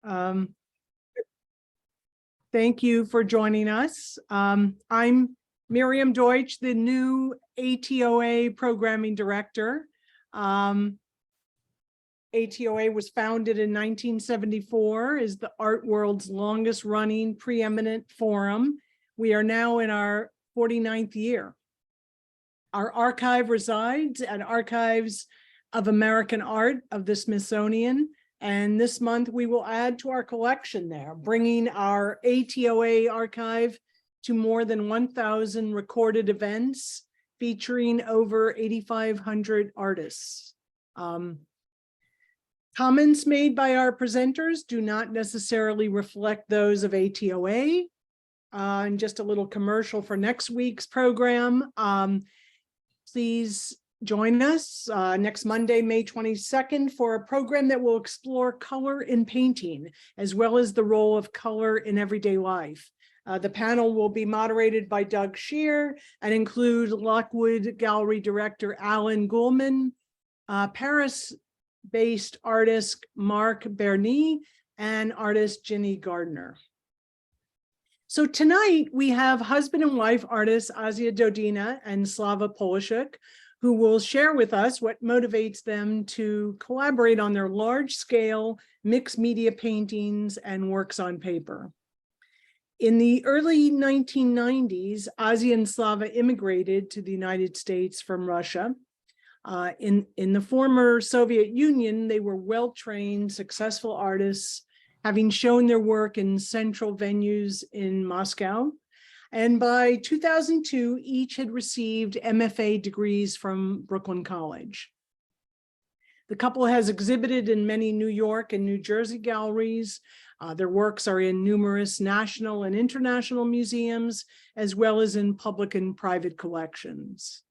Thank you for joining us. I'm Miriam Deutsch, the new ATOA Programming Director. ATOA was founded in 1974, is the art world's longest running preeminent forum. We are now in our 49th year. Our archive resides at Archives of American Art of the Smithsonian, and this month we will add to our collection there, bringing our ATOA archive to more than 1,000 recorded events featuring over 8,500 artists. Comments made by our presenters do not necessarily reflect those of ATOA. And just a little commercial for next week's program. Please join us next Monday, May 22nd, for a program that will explore color in painting, as well as the role of color in everyday life. The panel will be moderated by Doug Shear and include Lockwood Gallery Director Alan Goulman, Paris-based artist Marc Berny, and artist Ginny Gardner. So tonight we have husband and wife artists Asya Dodina and Slava Polishchuk, who will share with us what motivates them to collaborate on their large-scale mixed media paintings and works on paper. In the early 1990s, Asya and Slava immigrated to the United States from Russia. In the former Soviet Union, they were well-trained, successful artists, having shown their work in central venues in Moscow. And by 2002, each had received M.F.A. degrees from Brooklyn College. The couple has exhibited in many New York and New Jersey galleries. Their works are in numerous national and international museums, as well as in public and private collections.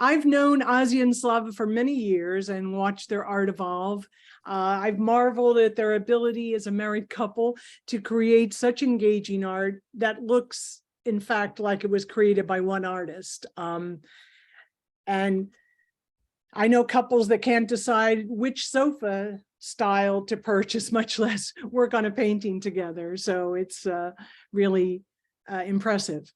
I've known Asya and Slava for many years and watched their art evolve. I've marveled at their ability as a married couple to create such engaging art that looks, in fact, like it was created by one artist. And I know couples that can't decide which sofa style to purchase, much less work on a painting together. So it's really impressive.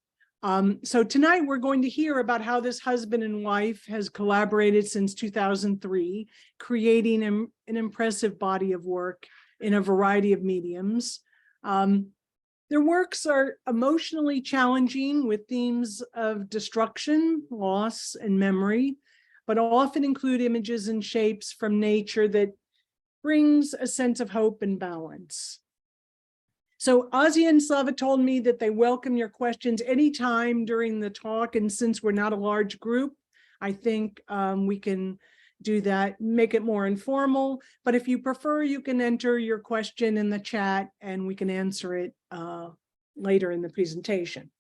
So tonight we're going to hear about how this husband and wife has collaborated since 2003, creating an impressive body of work in a variety of mediums. Their works are emotionally challenging with themes of destruction, loss, and memory, but often include images and shapes from nature that brings a sense of hope and balance. So Asya and Slava told me that they welcome your questions anytime during the talk, and since we're not a large group, I think we can do that, make it more informal. But if you prefer, you can enter your question in the chat and we can answer it later in the presentation.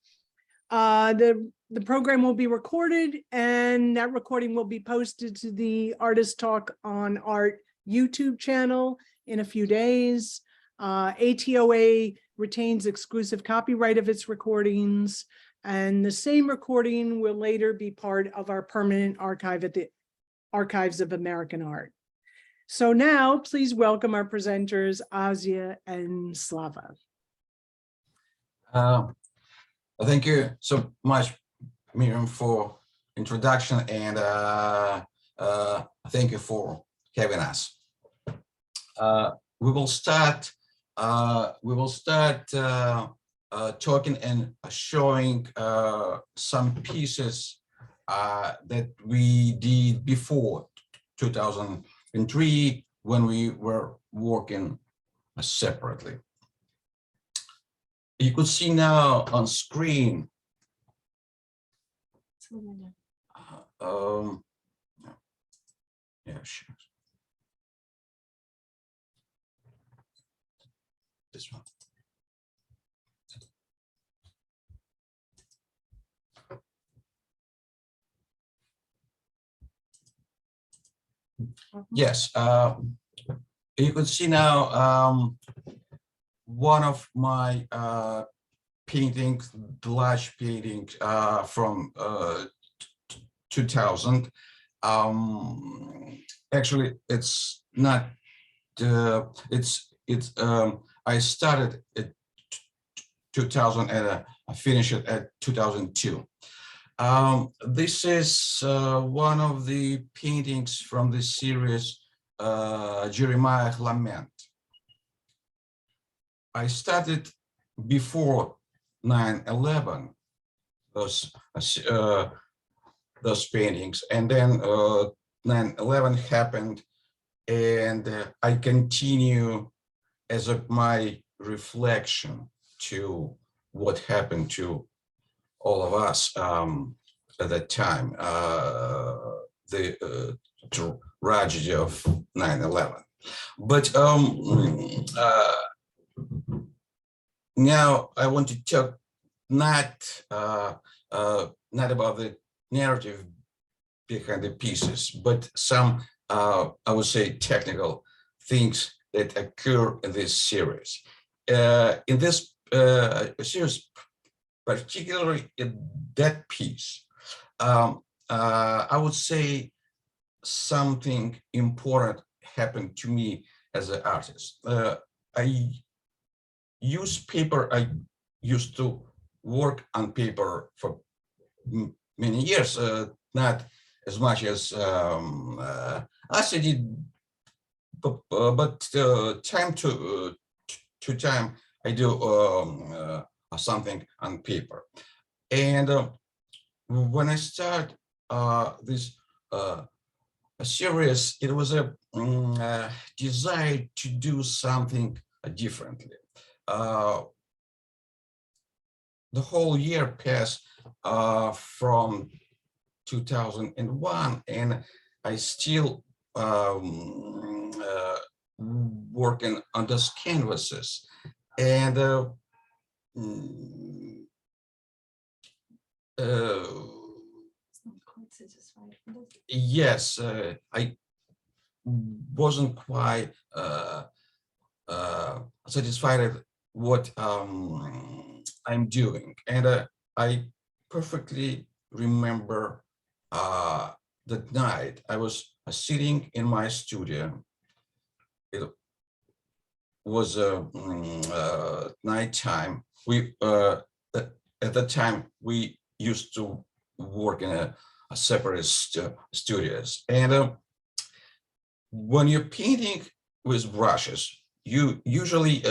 The program will be recorded, and that recording will be posted to the Artist Talk on Art YouTube channel in a few days. ATOA retains exclusive copyright of its recordings, and the same recording will later be part of our permanent archive at the Archives of American Art. So now, please welcome our presenters, Asya and Slava. Thank you so much, Miriam, for introduction, and thank you for having us. We will start talking and showing some pieces that we did before 2003 when we were working separately. You could see now on screen yeah, sure. This one. Yes, you can see now one of my paintings, large painting from 2000. Actually, it's not. It's I started at 2000 and I finished it at 2002. This is one of the paintings from the series Jeremiah Lament. I started before 9/11 those paintings, and then 9/11 happened, and I continue as my reflection to what happened to all of us at that time, the tragedy of 9/11. But now I want to talk not about the narrative behind the pieces, but some I would say technical things that occur in this series. In this series, particularly in that piece, I would say something important happened to me as an artist. I use paper. I used to work on paper for many years, not as much as Asya did, but time to time I do something on paper. And when I start this series, it was a desire to do something differently. The whole year passed from 2001, and I still working on those canvases. And yes, I wasn't quite satisfied with what I'm doing, and I perfectly remember that night I was sitting in my studio. It was nighttime. We at that time we used to work in a separate studios, and when you're painting with brushes, you usually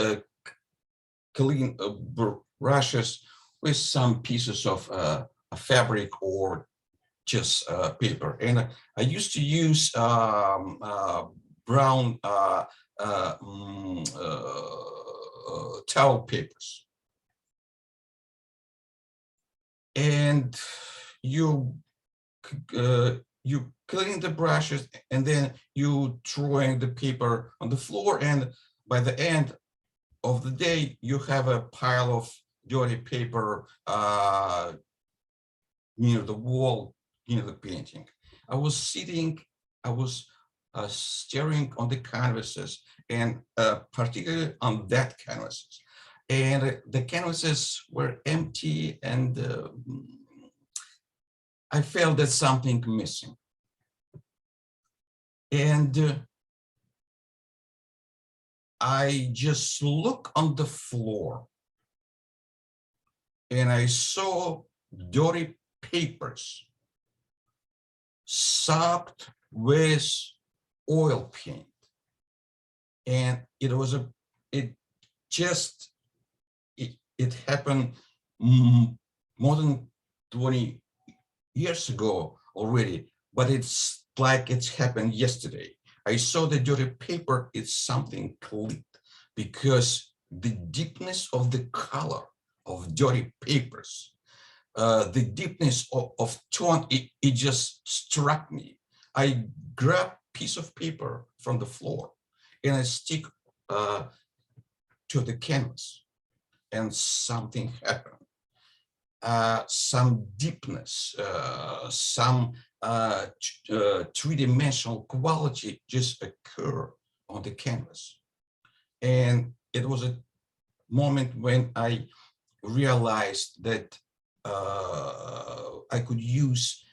clean brushes with some pieces of fabric or just paper. And I used to use brown towel papers. And you clean the brushes, and then you throwing the paper on the floor, and by the end of the day you have a pile of dirty paper near the wall, near the painting. I was sitting, I was staring on the canvases, and particularly on that canvases, and the canvases were empty, and I felt that something missing. And I just looked on the floor, and I saw dirty papers soaked with oil paint. And it happened more than 20 years ago already, but it's like it's happened yesterday. I saw the dirty paper, it's something clean, because the deepness of the color of dirty papers, the deepness of tone, it just struck me. I grabbed a piece of paper from the floor and I stick to the canvas, and something happened. Some deepness, some three-dimensional quality just occur on the canvas. And it was a moment when I realized that I could use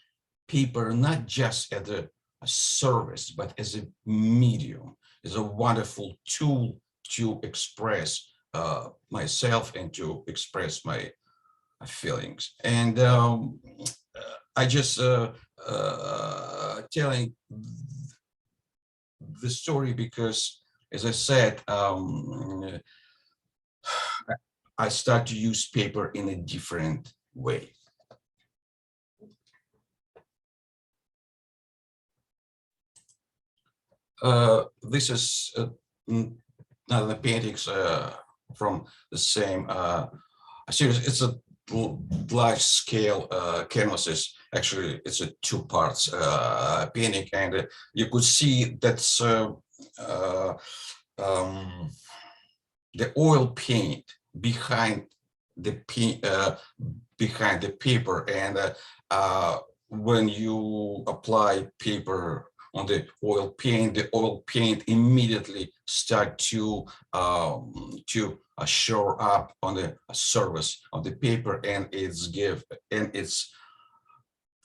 paper not just as a service, but as a medium, as a wonderful tool to express myself and to express my feelings. And I just telling the story because, as I said, I start to use paper in a different way. This is another paintings from the same series. It's a large scale canvases. Actually, it's a two parts painting, and you could see that's the oil paint behind the paper, and when you apply paper on the oil paint immediately start to show up on the surface of the paper, and it's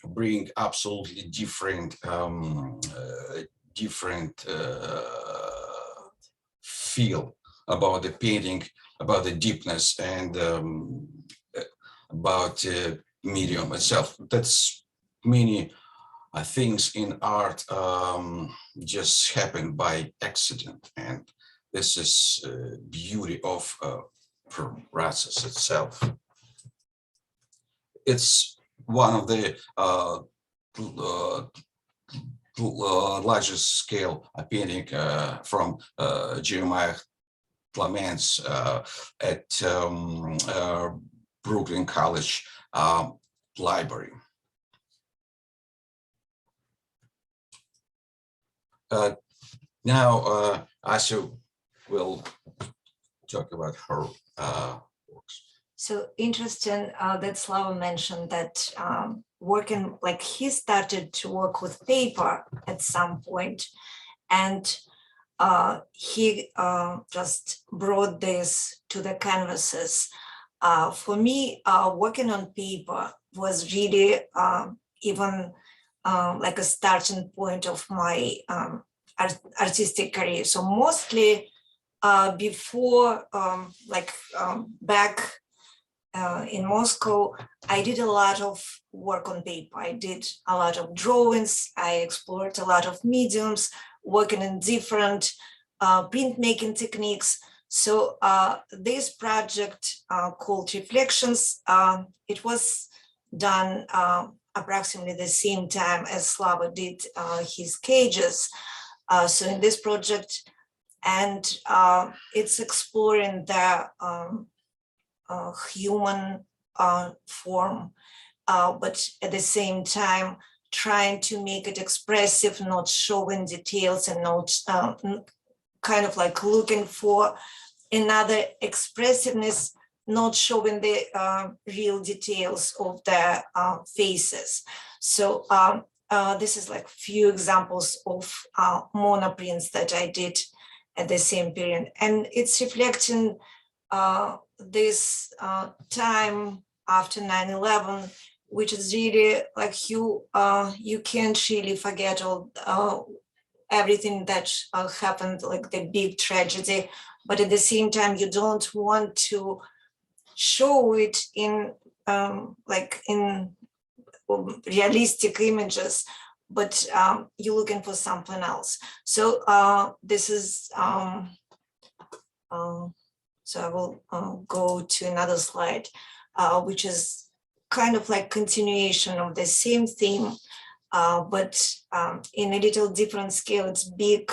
bring absolutely different feel about the painting, about the deepness, and about medium itself. That's many things in art just happen by accident, and this is beauty of process itself. It's one of the largest scale painting from Jeremiah Clements at Brooklyn College Library. Now, Asya will talk about her works. So interesting that Slava mentioned that working, like he started to work with paper at some point, and he just brought this to the canvases. For me, working on paper was really even like a starting point of my artistic career. So mostly before, back in Moscow, I did a lot of work on paper. I did a lot of drawings. I explored a lot of mediums, working in different printmaking techniques. So this project called Reflections, it was done approximately the same time as Slava did his cages. So in this project, and it's exploring the human form, but at the same time trying to make it expressive, not showing details, and not kind of like looking for another expressiveness, not showing the real details of the faces. So this is like few examples of monoprints that I did at the same period, and it's reflecting this time after 9/11, which is really like you can't really forget all everything that happened, like the big tragedy, but at the same time you don't want to show it in like in realistic images, but you're looking for something else. So this is so I will go to another slide, which is kind of like continuation of the same theme, but in a little different scale. It's big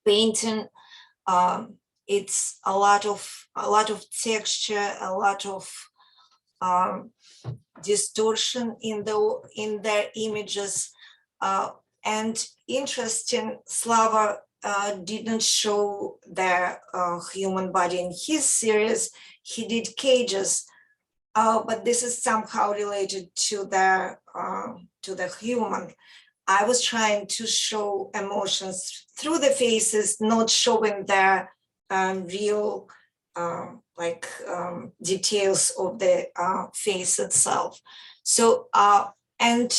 painting. It's a lot of texture, a lot of distortion in their images, and interesting. Slava didn't show the human body in his series. He did cages, but this is somehow related to the human. I was trying to show emotions through the faces, not showing the real details of the face itself. So and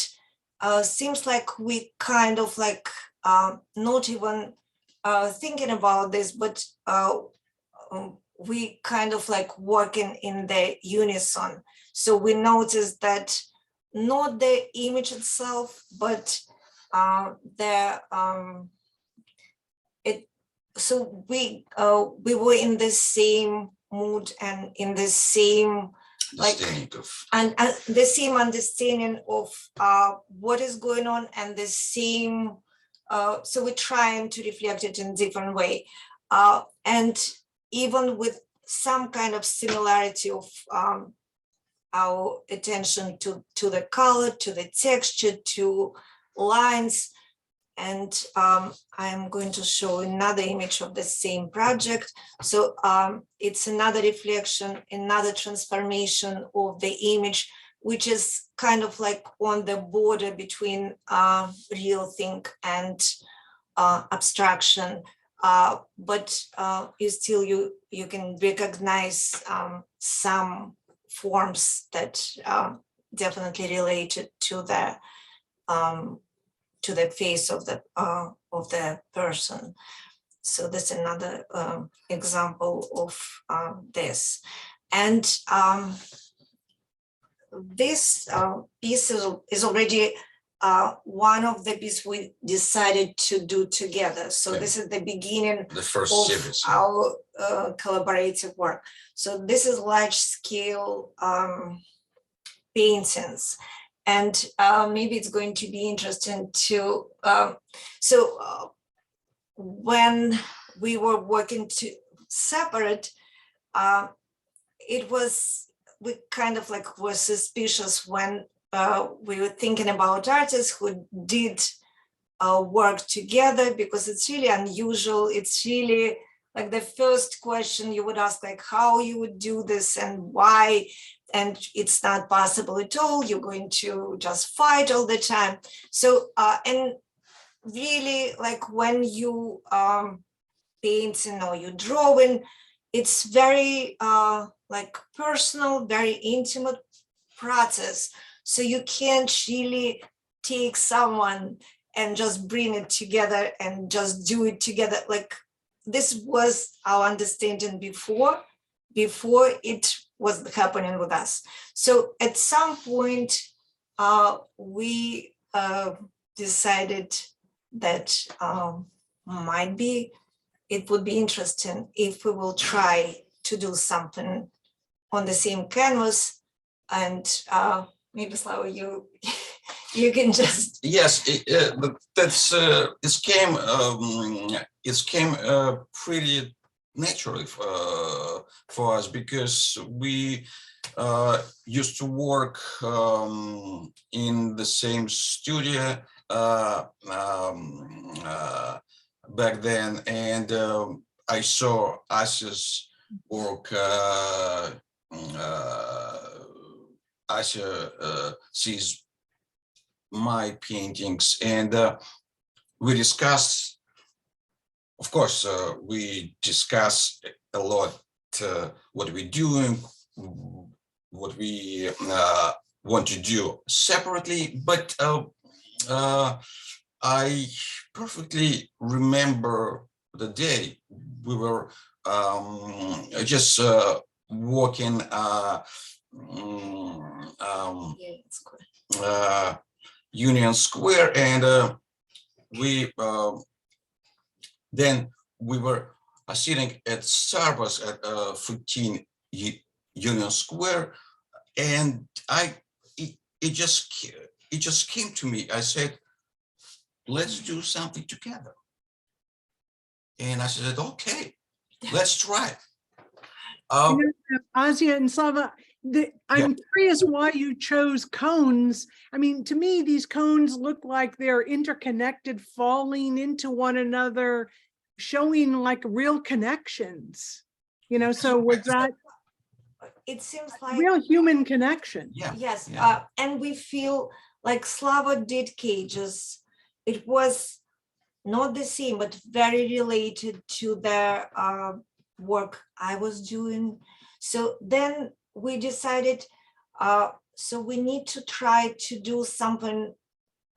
seems like we kind of like not even thinking about this, but we kind of like working in the unison. So we noticed that not the image itself, but so we were in the same mood and in the same like and the same understanding of what is going on, and the same so we're trying to reflect it in different way, and even with some kind of similarity of our attention to the color, to the texture, to lines. And I'm going to show another image of the same project. So it's another reflection, another transformation of the image, which is kind of like on the border between real thing and abstraction. But you can recognize some forms that definitely related to the face of the person. So that's another example of this. And this piece is already one of the pieces we decided to do together. So this is the beginning the first of series. our collaborative work. So this is large scale paintings. And maybe it's going to be interesting to, when we were working to separate, we kind of like were suspicious when we were thinking about artists who did work together, because it's really unusual. It's really like the first question you would ask, like how you would do this and why. And it's not possible at all. You're going to just fight all the time. So, and really like when you painting or you drawing, it's very like personal, very intimate process. So you can't really take someone and just bring it together and just do it together. Like this was our understanding before it was happening with us. So at some point, we decided that it would be interesting if we will try to do something on the same canvas. And maybe Slava, you can just it came pretty naturally for us, because we used to work in the same studio back then, and I saw Asya's work. Asya sees my paintings, and we discussed. Of course, we discuss a lot what we're doing, what we want to do separately, but I perfectly remember the day we were just walking Union Square, and then we were sitting at Starbucks at 15 Union Square, and it just came to me. I said, let's do something together. And I said, okay, let's try. Asya and Slava, I'm curious why you chose cones. I mean, to me, these cones look like they're interconnected, falling into one another, showing like real connections. So was that? It seems like real human connection. Yeah. Yes, and we feel like Slava did cages. It was not the same, but very related to the work I was doing. So then we decided, so we need to try to do something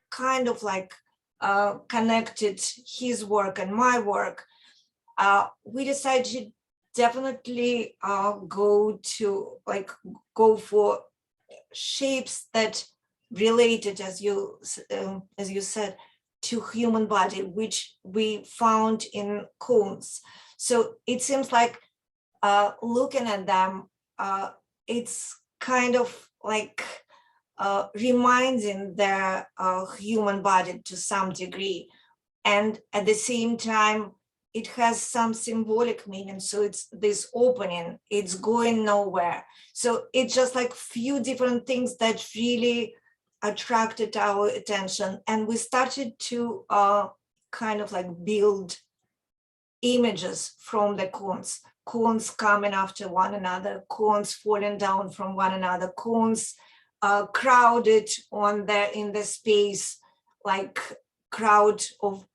kind of like connected his work and my work, we decided to definitely go for shapes that related, as you said, to human body, which we found in cones. So it seems like looking at them, it's kind of like reminding the human body to some degree. And at the same time, it has some symbolic meaning. So it's this opening, it's going nowhere. So it's just like few different things that really attracted our attention. And we started to kind of like build images from the cones, cones coming after one another, cones falling down from one another, cones crowded in the space, like crowd of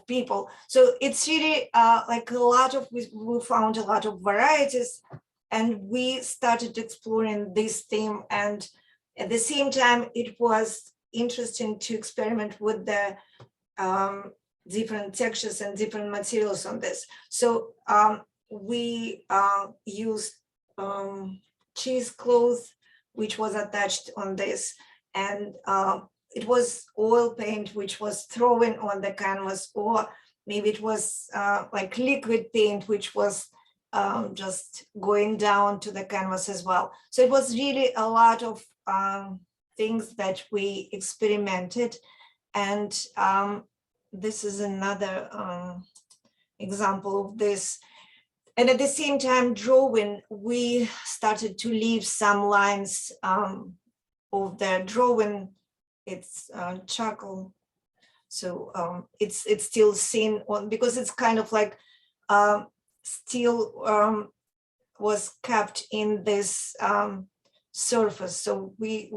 people. So it's really like a lot of, we found a lot of varieties, and we started exploring this theme. And at the same time, it was interesting to experiment with the different textures and different materials on this. So we used cheesecloth, which was attached on this, and it was oil paint, which was thrown on the canvas, or maybe it was like liquid paint, which was just going down to the canvas as well. So it was really a lot of things that we experimented. And this is another example of this. And at the same time, drawing, we started to leave some lines of the drawing. It's charcoal, so it's still seen on, because it's kind of like still was kept in this surface. So we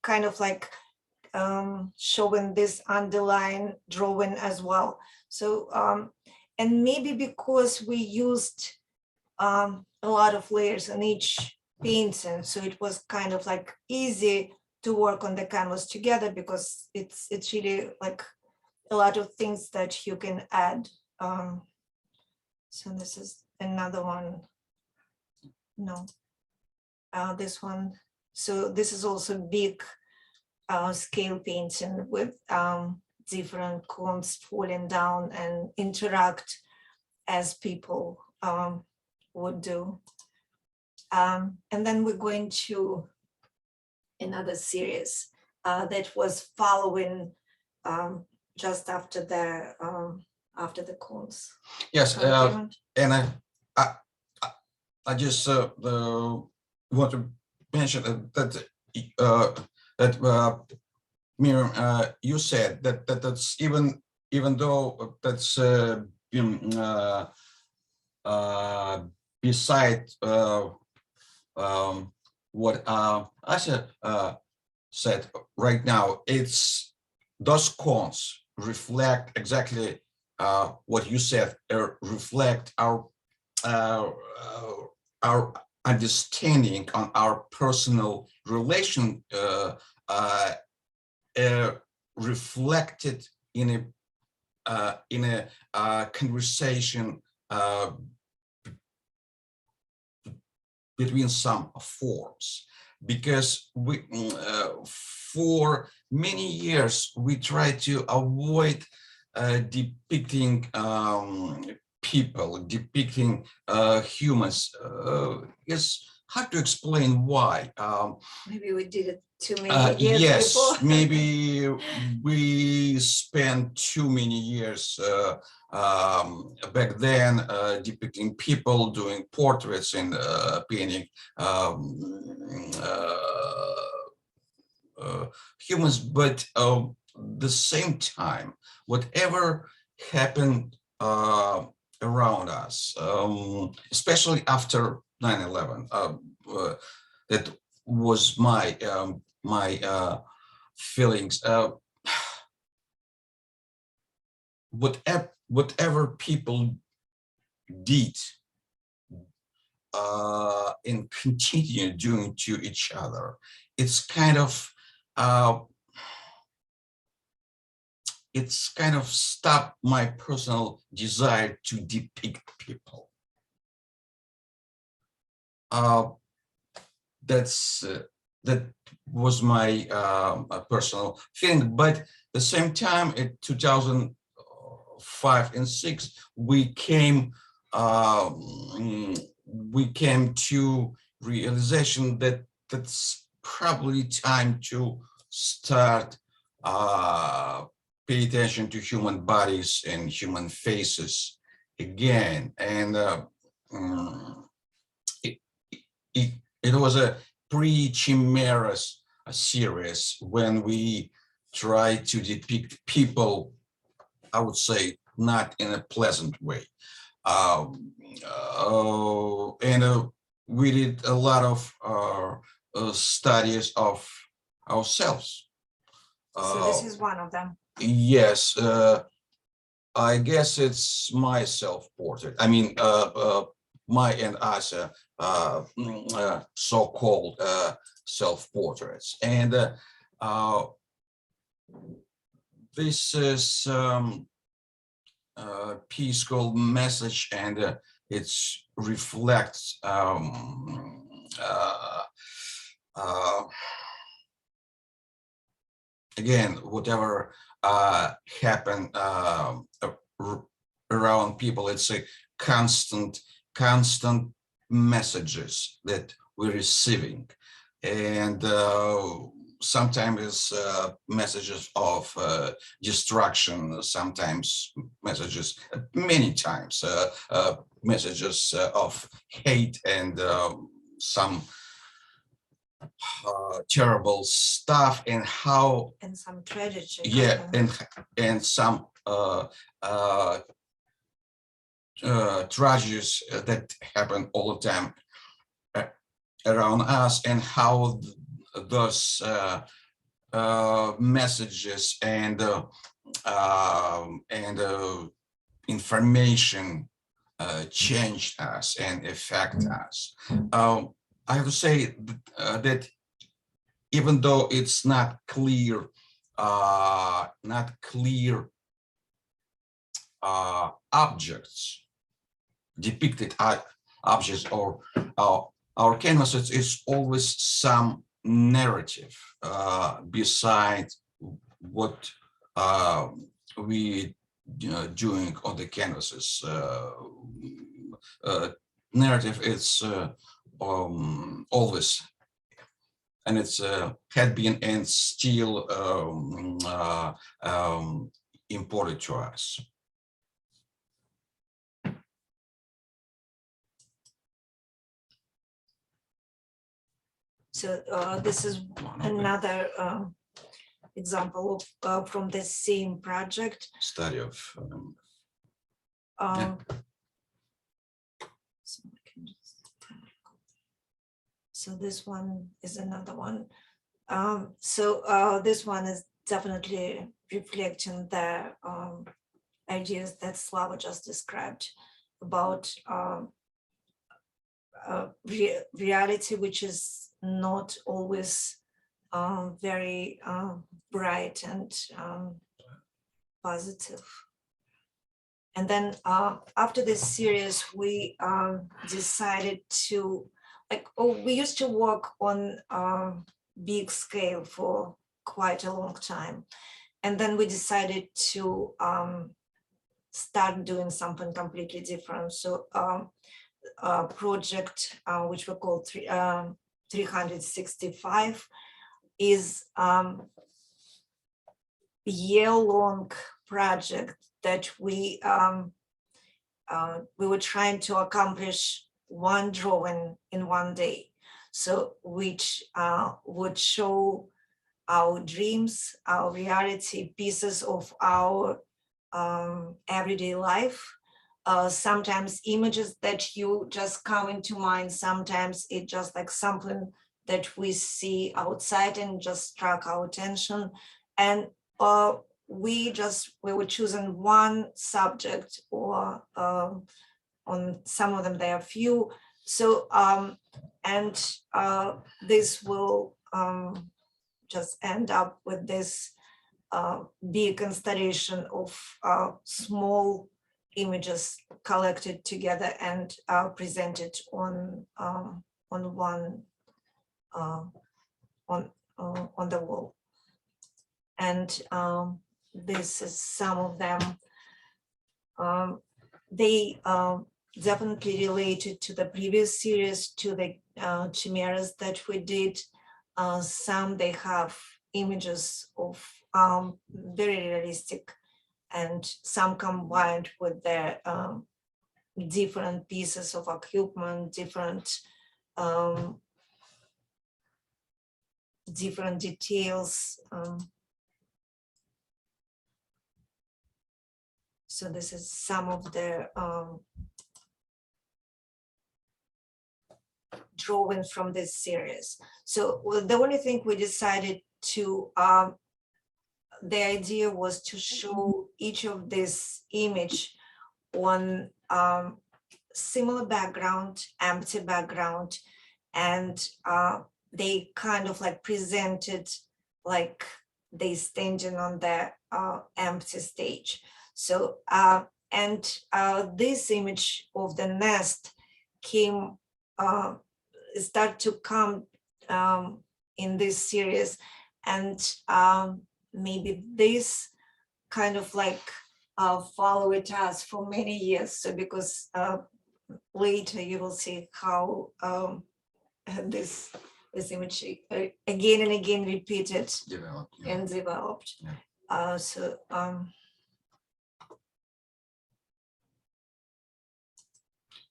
kind of like showing this underline drawing as well. So and maybe because we used a lot of layers on each painting, so it was kind of like easy to work on the canvas together, because it's really like a lot of things that you can add. So this is another one. No, this one. So this is also big scale painting with different cones falling down and interact as people would do. And then we're going to another series that was following just after the cones. Yes, and I just want to mention that Miriam, you said that's even though that's beside what Asya said right now, it's those cones reflect exactly what you said, reflect our understanding on our personal relation, reflected in a conversation between some forms, because we for many years we tried to avoid depicting people, depicting humans. It's hard to explain why. Maybe we did it too many years yes, before. maybe we spent too many years back then depicting people, doing portraits and painting humans, but the same time, whatever happened around us, especially after 9/11, that was my feelings. Whatever people did and continue doing to each other, it's kind of it's kind of stopped my personal desire to depict people. That was my personal feeling. But at the same time, in 2005 and 6, we came to realization that that's probably time to start pay attention to human bodies and human faces again. And it was a pre-chimeras series when we try to depict people, I would say, not in a pleasant way. We did a lot of studies of ourselves. So this is one of them. Yes, I guess it's my self-portrait. I mean, my and Asya so-called self-portraits. And this is a piece called Message, and it reflects again, whatever happened around people. It's a constant messages that we're receiving, and sometimes it's messages of destruction, sometimes messages, many times messages of hate, and some terrible stuff, and how, and some tragedy. yeah, and some tragedies that happen all the time around us, and how those messages and information changed us and affect us. I have to say that even though it's not clear objects, depicted objects, or our canvases, is always some narrative beside what we doing on the canvases. Narrative is always, and it's had been and still important to us. So this is another example of from the same project. Study of So this one is another one. This one is definitely reflecting the ideas that Slava just described about reality, which is not always very bright and positive. And then after this series, we decided to, we used to work on big scale for quite a long time. And then we decided to start doing something completely different. So a project which we call 365 is a year-long project that we were trying to accomplish one drawing in one day. So which would show our dreams, our reality, pieces of our everyday life. Sometimes images that you just come into mind, sometimes it just like something that we see outside and just struck our attention. And we were choosing one subject, or on some of them there are few. So this will just end up with this big installation of small images collected together and presented on one on the wall. And this is some of them. They definitely related to the previous series, to the chimeras that we did. Some they have images of very realistic, and some combined with their different pieces of equipment, different details. So this is some of the drawings from this series. So the only thing we decided to, the idea was to show each of this image on similar background, empty background, and they kind of like presented like they standing on the empty stage. So this image of the nest came start to come in this series, and maybe this kind of like followed us for many years. So because later you will see how this image again and again repeated and developed. Yeah.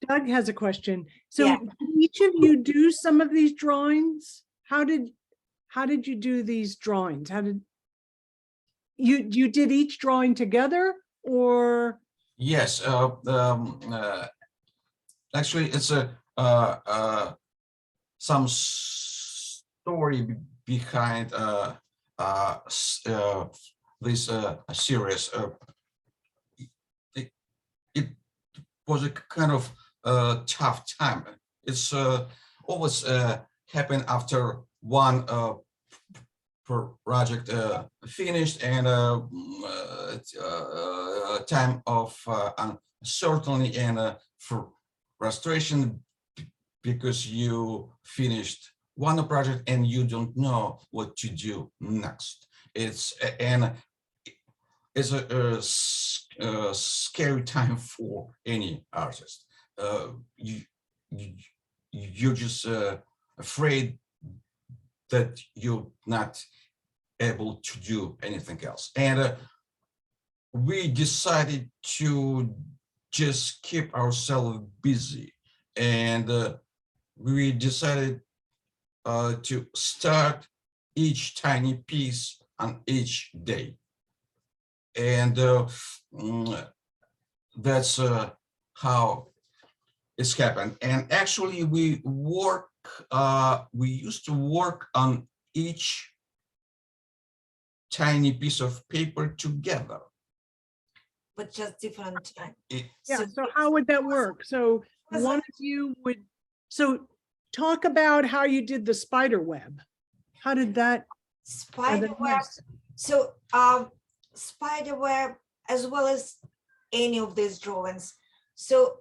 Doug has a question. So Yeah. did each of you do some of these drawings? How did you do these drawings? How did you did each drawing together, or? Yes, actually, it's some story behind this series. It was a kind of tough time. It's always happened after one project finished, and time of uncertainty and frustration, because you finished one project and you don't know what to do next. It's a scary time for any artist. You're just afraid that you're not able to do anything else. And we decided to just keep ourselves busy. And we decided to start each tiny piece on each day. And that's how it's happened. And actually we used to work on each tiny piece of paper together. But just different time. Yeah, so how would that work? So one of you would, so talk about how you did the spider web. How did that? Spider web. So spider web, as well as any of these drawings. So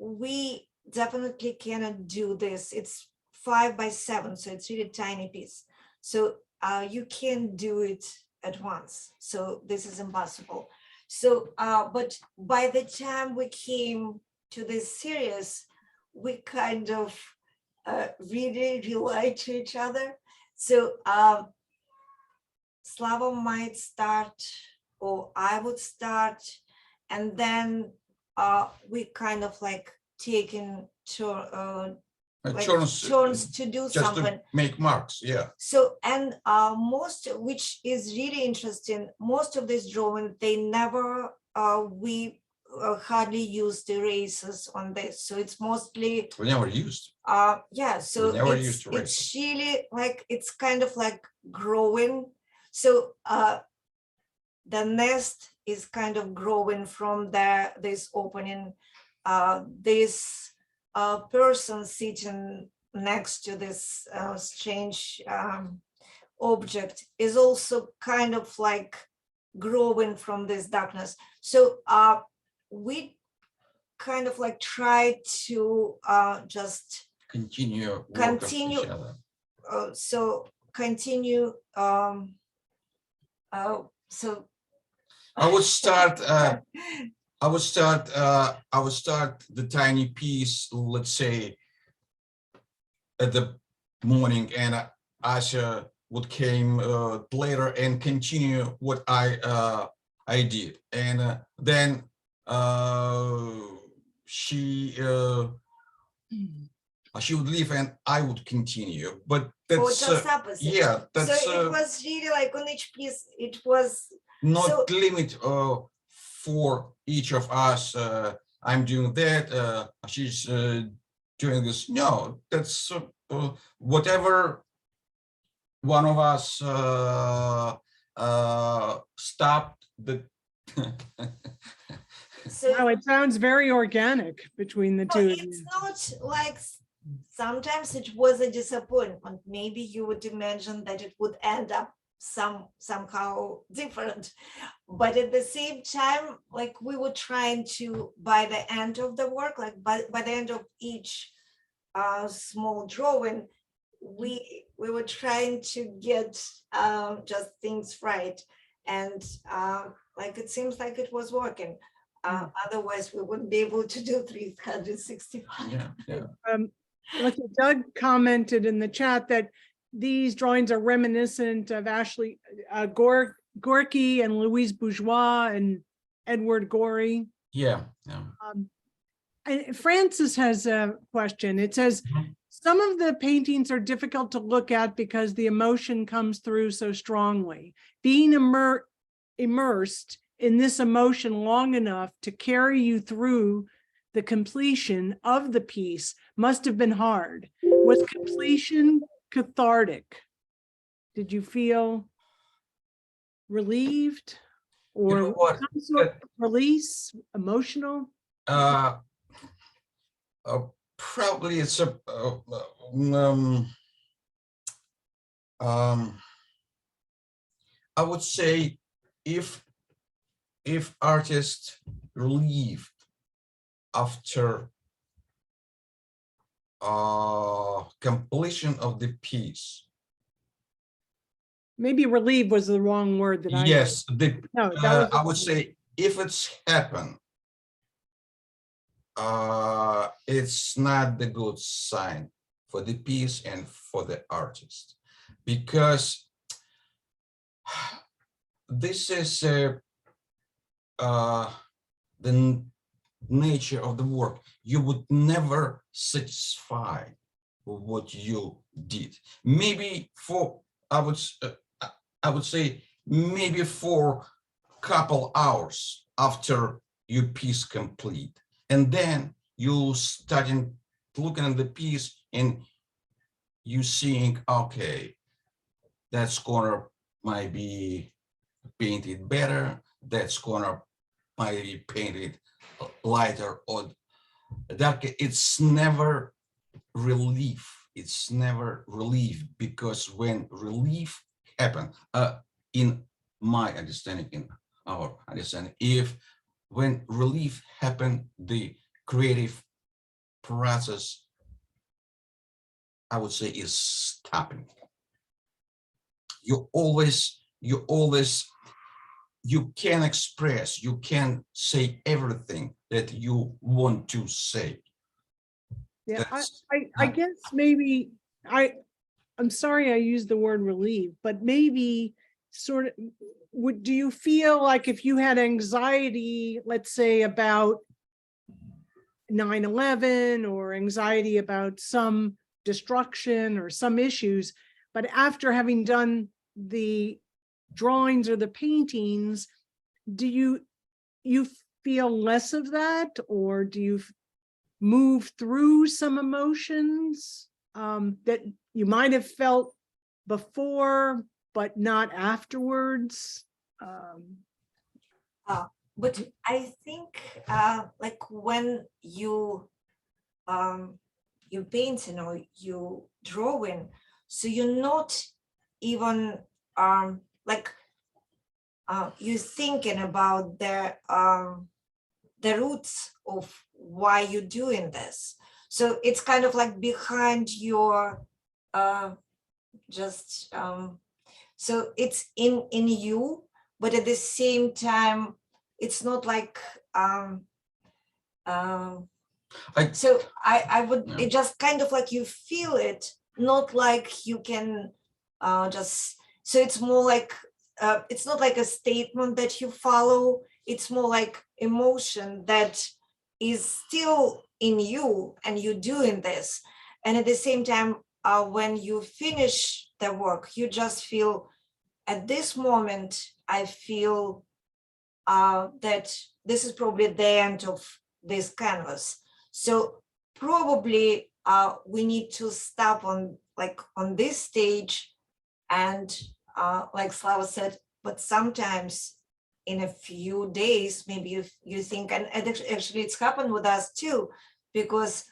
we definitely cannot do this. It's 5 by 7, so it's really tiny piece. So you can't do it at once. So this is impossible. So, but by the time we came to this series, we kind of really relate to each other. So Slava might start, or I would start, and then we kind of like taking turns to do just something. to make marks, yeah. So, and most, which is really interesting, most of this drawing, they never, we hardly use the erasers on this. So it's mostly. We never used. Yeah, so we never used to it's really like, it's kind of like growing. So the nest is kind of growing from this opening. This person sitting next to this strange object is also kind of like growing from this darkness. So we kind of like try to just Continue. Work of Continue. each other. so continue so I would start. I would start the tiny piece, let's say, at the morning, and Asya would came later and continue what I did, and then she would leave and I would continue. But that's just opposite. yeah, that's so it was really like on each piece it was not so- limit for each of us. I'm doing that. She's doing this. No, that's whatever one of us stopped the. so Wow, it sounds very organic between the no, two of it's you. not like sometimes it was a disappointment. Maybe you would imagine that it would end up somehow different, but at the same time, like we were trying to, by the end of the work, like by the end of each small drawing, we were trying to get just things right, and like it seems like it was working. Otherwise we wouldn't be able to do 365. Yeah. Look, Doug commented in the chat that these drawings are reminiscent of Ashley Gorky and Louise Bourgeois and Edward Gorey. Yeah. And Francis has a question. It says, some of the paintings are difficult to look at because the emotion comes through so strongly. Being immersed in this emotion long enough to carry you through the completion of the piece must have been hard. Was completion cathartic? Did you feel relieved or You know what? some sort of release, emotional? Probably it's a I would say if artists relieved after completion of the piece. Maybe relieve was the wrong word that I used. Yes, No, that was I would say if it's happened, it's not the good sign for the piece and for the artist, because this is the nature of the work. You would never satisfy what you did. Maybe for I would say maybe for a couple hours after your piece complete, and then you starting looking at the piece and you seeing, okay, that's corner might be painted better, that's corner might be painted lighter or darker. It's never relief. It's never relief, because when relief happens, in my understanding, in our understanding, when relief happens, the creative process, I would say, is stopping. You can express, you can say everything that you want to say. Yeah, I guess maybe I'm sorry I used the word relieve, but maybe sort of, do you feel like if you had anxiety, let's say about 9/11 or anxiety about some destruction or some issues, but after having done the drawings or the paintings, do you feel less of that, or do you move through some emotions that you might have felt before but not afterwards? But I think like when you painting or you drawing, so you're not even like you thinking about the roots of why you're doing this. So it's kind of like behind your so it's in you, but at the same time, it's not like so I would, Yeah. it just kind of like you feel it, not like you can just, so it's more like, it's not like a statement that you follow, it's more like emotion that is still in you and you're doing this. And at the same time, when you finish the work, you just feel, at this moment, I feel that this is probably the end of this canvas. So probably we need to stop on this stage, and like Slava said, but sometimes in a few days, maybe you think, and actually it's happened with us too, because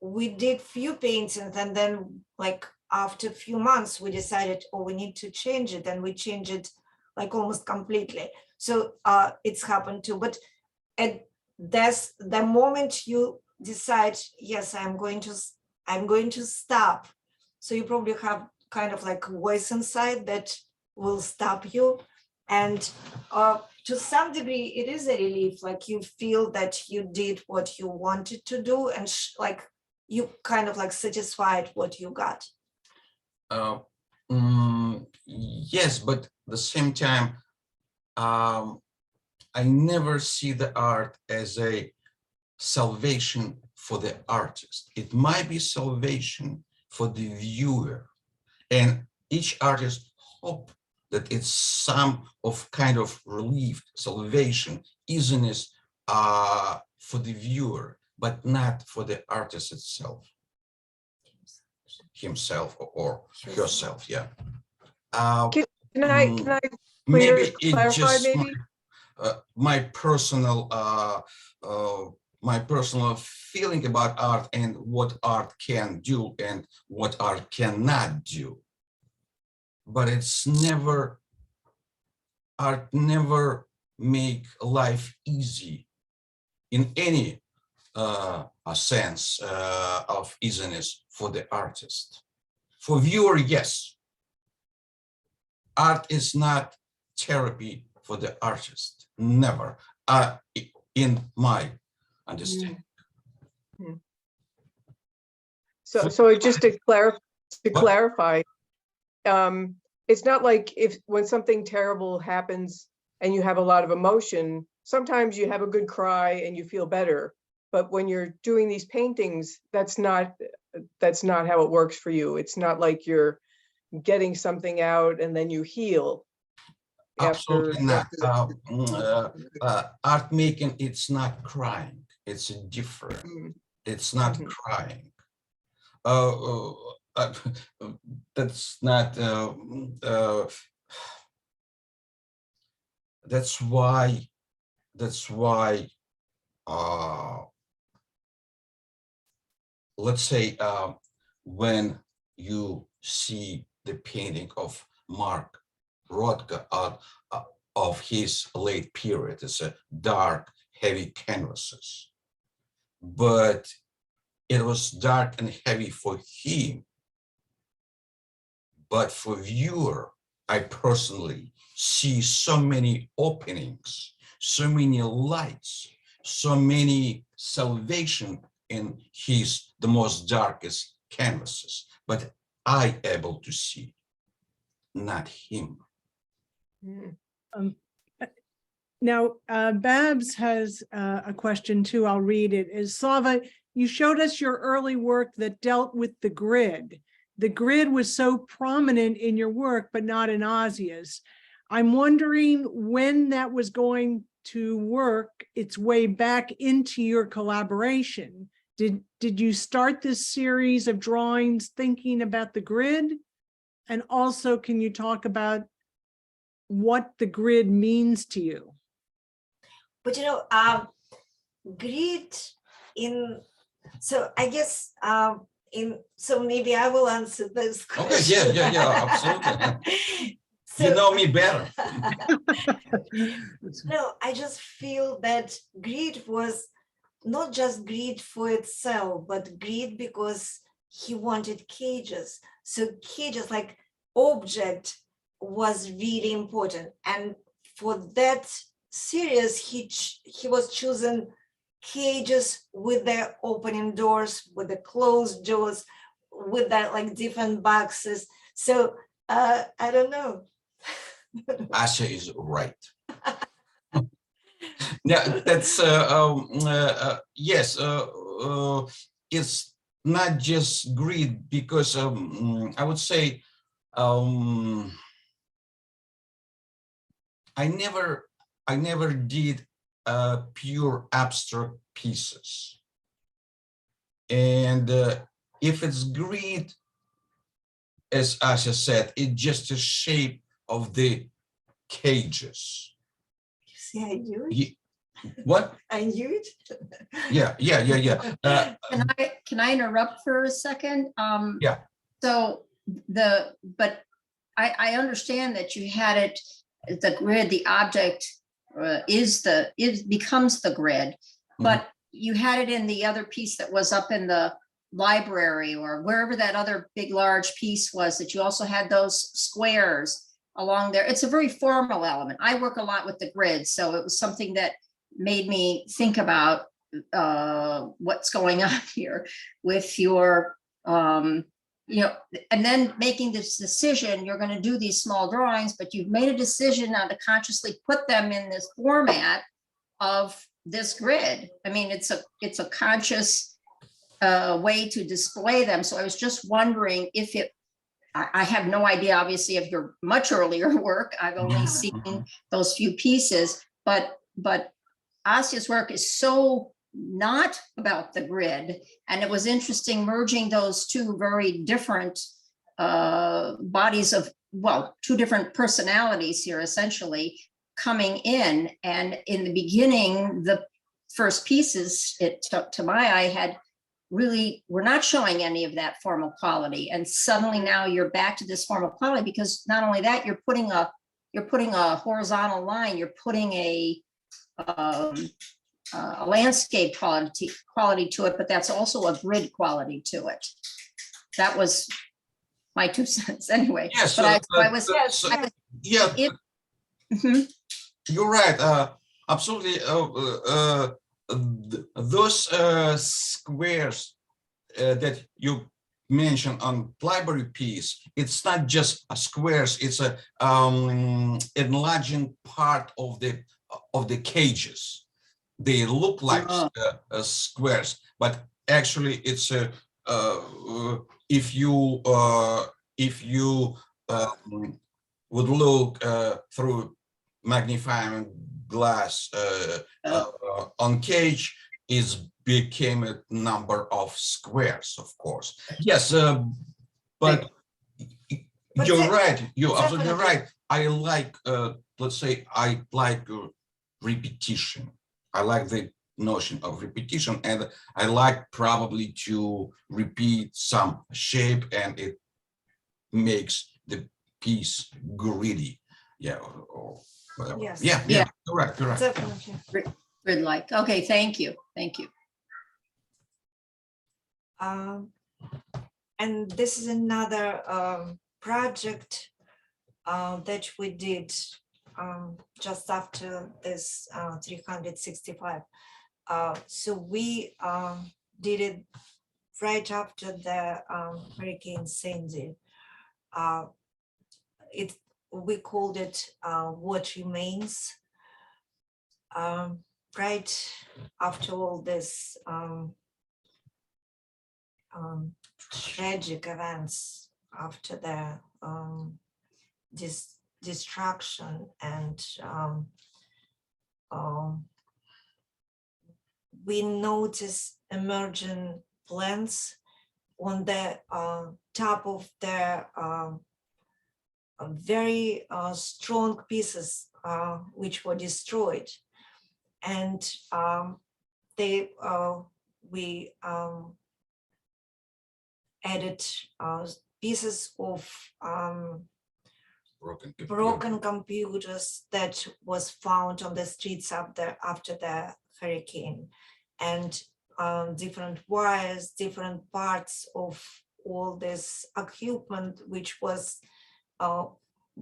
we did few paintings, and then like after a few months we decided, oh, we need to change it, and we change it like almost completely. So it's happened too. But that's the moment you decide, yes, I'm going to stop. So you probably have kind of like a voice inside that will stop you. And to some degree, it is a relief. Like you feel that you did what you wanted to do, and like you kind of like satisfied what you got. Yes, but at the same time, I never see the art as a salvation for the artist. It might be salvation for the viewer, and each artist hope that it's some of kind of relief, salvation, easiness for the viewer, but not for the artist itself, himself or herself. Yeah. Can I Maybe it clarify just maybe? my personal feeling about art and what art can do and what art cannot do. But it's never, art never make life easy in any sense of easiness for the artist. For viewer, yes. Art is not therapy for the artist, never, in my understanding. So just to What? clarify, it's not like when something terrible happens and you have a lot of emotion, sometimes you have a good cry and you feel better. But when you're doing these paintings, that's not how it works for you. It's not like you're getting something out and then you heal. Absolutely not. Art making, it's not crying. It's different. It's not crying. That's not. That's why. Let's say when you see the painting of Mark Rothko of his late period, it's a dark, heavy canvases, but it was dark and heavy for him. But for viewer, I personally see so many openings, so many lights, so many salvation in the most darkest canvases, but I able to see, not him. Now, Babs has a question too. I'll read it. Is Slava, you showed us your early work that dealt with the grid. The grid was so prominent in your work, but not in Asya's. I'm wondering when that was going to work its way back into your collaboration. Did you start this series of drawings thinking about the grid? And also, can you talk about what the grid means to you? But you know, grid so I guess so maybe I will answer this Okay, question. yeah, absolutely. So, You know me better. no, I just feel that greed was not just greed for itself, but greed because he wanted cages. So cages, like object, was really important. And for that series, he was choosing cages with their opening doors, with the closed doors, with that like different boxes. So I don't know. Asya is right. Yeah, that's yes. It's not just greed because I would say I never did pure abstract pieces, and if it's greed, as Asya said, it's just a shape of the cages. You see, I knew it. What? I knew it. Yeah. Can I interrupt for a second? Yeah. So but I understand that you had it, the grid, the object becomes the grid, but you had it in the other piece that was up in the library or wherever that other big, large piece was, that you also had those squares along there. It's a very formal element. I work a lot with the grid, so it was something that made me think about what's going on here with your, you know, and then making this decision, you're going to do these small drawings, but you've made a decision now to consciously put them in this format of this grid. I mean, it's a conscious way to display them. So I was just wondering if I have no idea, obviously, of your much earlier work. I've only seen those few pieces, but Asya's work is so not about the grid. And it was interesting merging those two very different bodies of, well, two different personalities here, essentially coming in. And in the beginning, the first pieces, it took to my eye, had really, we're not showing any of that formal quality. And suddenly now you're back to this formal quality, because not only that, you're putting a horizontal line, you're putting a landscape quality to it, but that's also a grid quality to it. That was my 2 cents anyway. Yes, But I was yeah. You're right. Absolutely. Those squares that you mentioned on library piece, it's not just a squares, it's a enlarging part of the cages. They look like squares, but actually it's a if you would look through magnifying glass on cage, is became a number of squares, of course. Yes, but you're right. You're absolutely right. I like, let's say, I like repetition. I like the notion of repetition, and I like probably to repeat some shape, and it makes the piece gritty. Yeah. Or whatever. Yes. Yeah. Correct. Definitely. grid-like. Okay, thank you. And this is another project that we did just after this 365. So we did it right after the Hurricane Sandy. We called it What Remains. Right after all this tragic events, after the destruction, and we notice emerging plants on the top of the very strong pieces which were destroyed, and we added pieces of Broken computer. broken computers that was found on the streets after the hurricane, and different wires, different parts of all this equipment, which was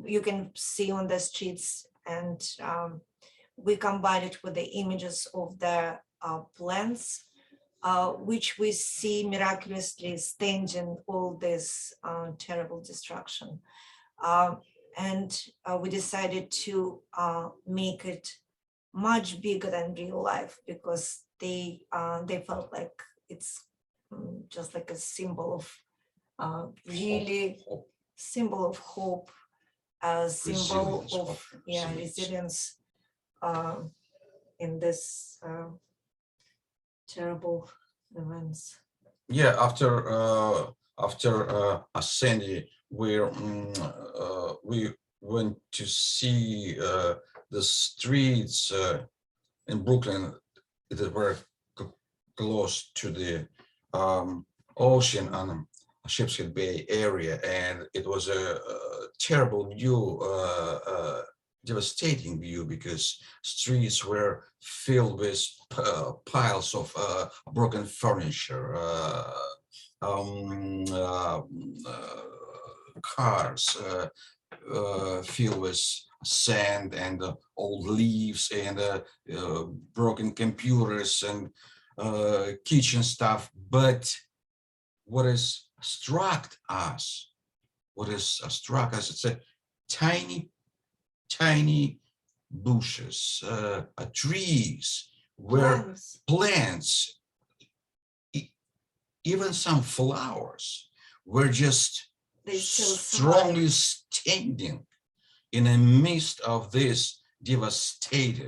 you can see on the streets, and we combined it with the images of the plants, which we see miraculously standing all this terrible destruction. And we decided to make it much bigger than real life, because they felt like it's just like a symbol of really Hope. symbol of hope, a symbol Resilience, of of resilience in this terrible events. Yeah, after Ascendi, we went to see the streets in Brooklyn that were close to the ocean on Sheepshead Bay area, and it was a terrible view, devastating view, because streets were filled with piles of broken furniture, cars filled with sand and old leaves and broken computers and kitchen stuff. But what has struck us, it's a tiny bushes, trees, where plants, even some flowers, were just They still strongly standing in the midst of this devastation.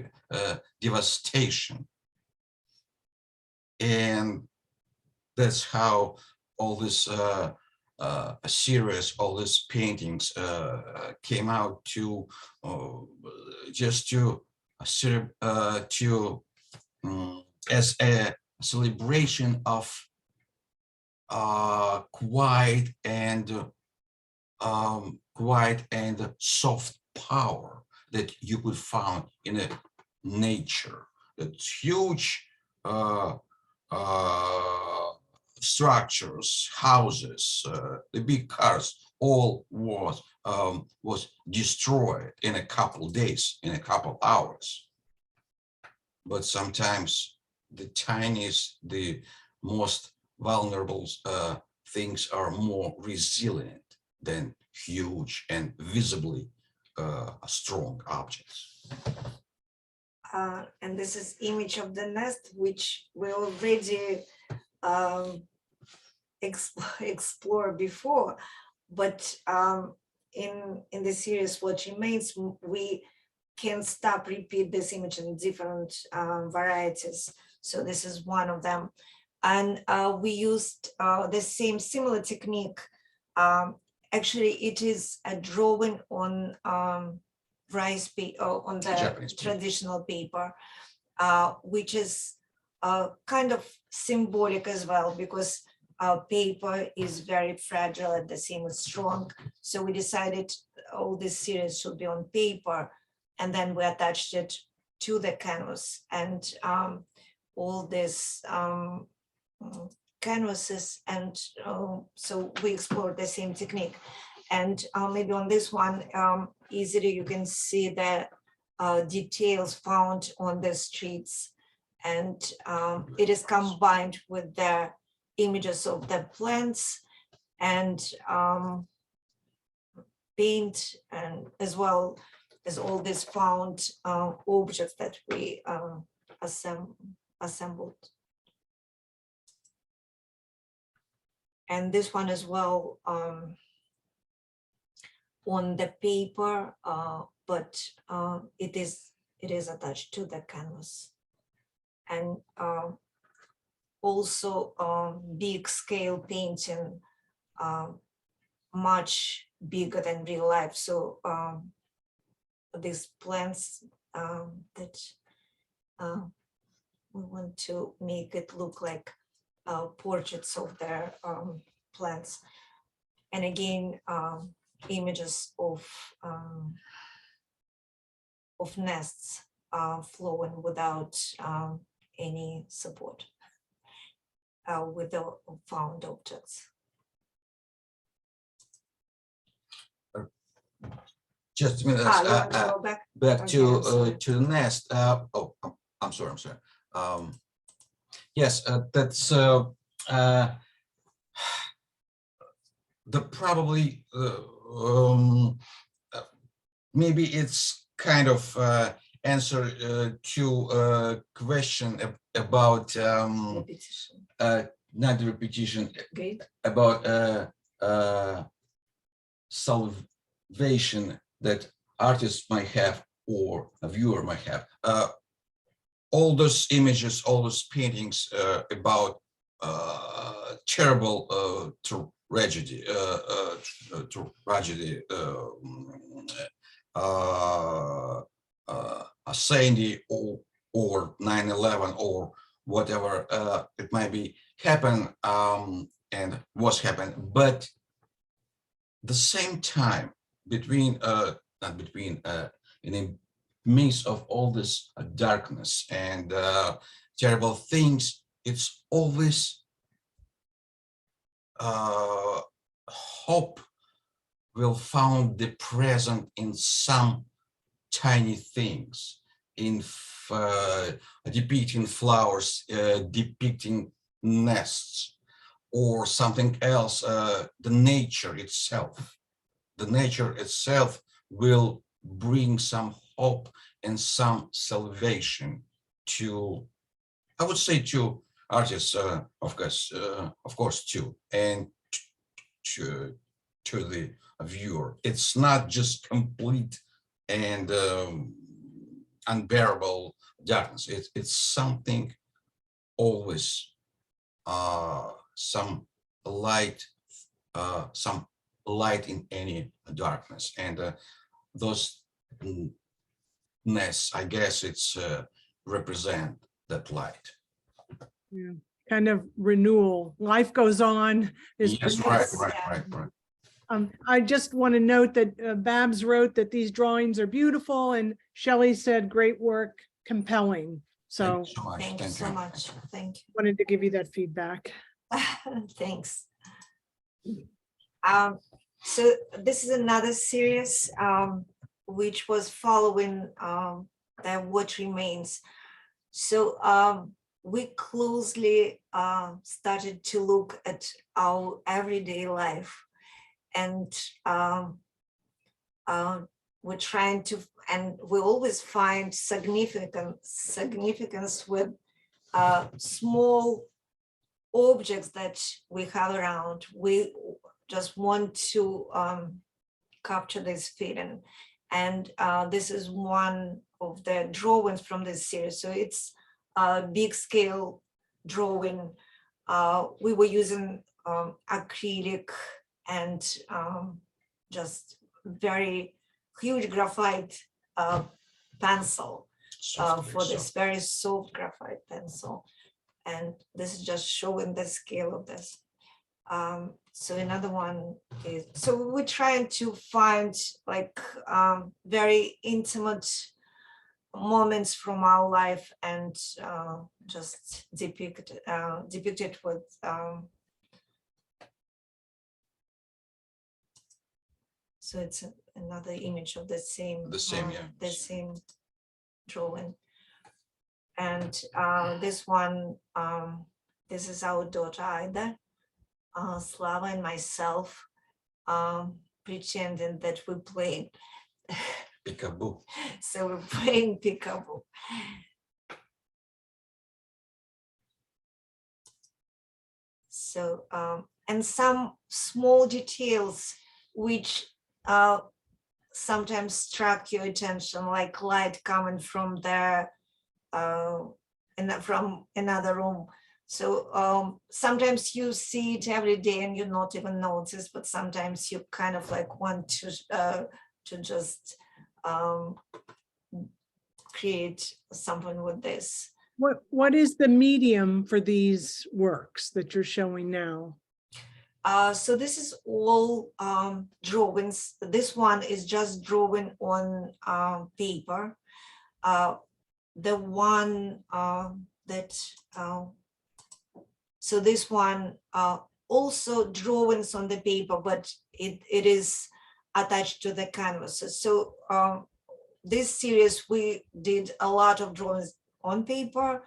And that's how all this series, all these paintings came out to just to as a celebration of quiet and soft power that you could find in a nature. That huge structures, houses, the big cars, all was destroyed in a couple days, in a couple hours. But sometimes the tiniest, the most vulnerable things are more resilient than huge and visibly strong objects. And this is image of the nest, which we already explore before, but in the series what remains, we can stop repeat this image in different varieties. So this is one of them, and we used the same similar technique. Actually, it is a drawing on rice paper, on the Japanese paper. traditional paper, which is kind of symbolic as well, because paper is very fragile, at the same as strong. So we decided all this series should be on paper, and then we attached it to the canvas, and all this canvases, and so we explored the same technique. And maybe on this one, easily you can see the details found on the streets, and it is combined with the images of the plants and paint, and as well as all these found objects that we assembled. And this one as well on the paper, but it is attached to the canvas. And also big scale painting, much bigger than real life. So these plants that we want to make it look like portraits of their plants. And again, images of nests flowing without any support with the found objects. Just a minute. You want to go back? Back Okay, I'm sorry. to the nest. Oh, I'm sorry. Yes, that's the probably maybe it's kind of answer to question about Repetition. not the repetition, Great. about salvation that artists might have or a viewer might have. All those images, all those paintings about terrible tragedy, a Sandy or 9/11 or whatever it might be happen and was happened, but the same time between not between in the midst of all this darkness and terrible things, it's always hope will found the present in some tiny things, in depicting flowers, depicting nests, or something else. The nature itself will bring some hope and some salvation to, I would say, to artists, of course, too, and to the viewer. It's not just complete and unbearable darkness. It's something always, some light in any darkness, and those nests, I guess, it's represent that light. Yeah, kind of renewal. Life goes on. There's Yes, right. I just want to note that Babs wrote that these drawings are beautiful, and Shelley said, great work, compelling. So Thank you so much. Thank you so much. Thank wanted to give you that feedback. you. Thanks. So this is another series which was following the What Remains. So we closely started to look at our everyday life, and we're trying to, and we always find significance with small objects that we have around. We just want to capture this feeling, and this is one of the drawings from this series. So it's a big scale drawing. We were using acrylic and just very huge graphite pencil for this very soft graphite pencil. And this is just showing the scale of this. So another one is, so we're trying to find like very intimate moments from our life and just depict it with so it's another image of the same drawing. And this one, this is our daughter Ida, Slava and myself, pretending that we played peekaboo. So we're playing peekaboo. So and some small details which sometimes struck your attention, like light coming from there from another room. So sometimes you see it every day and you not even notice, but sometimes you kind of like want to just create something with this. What is the medium for these works that you're showing now? So this is all drawings. This one is just drawing on paper. The one so this one also drawings on the paper, but it is attached to the canvases. So this series, we did a lot of drawings on paper,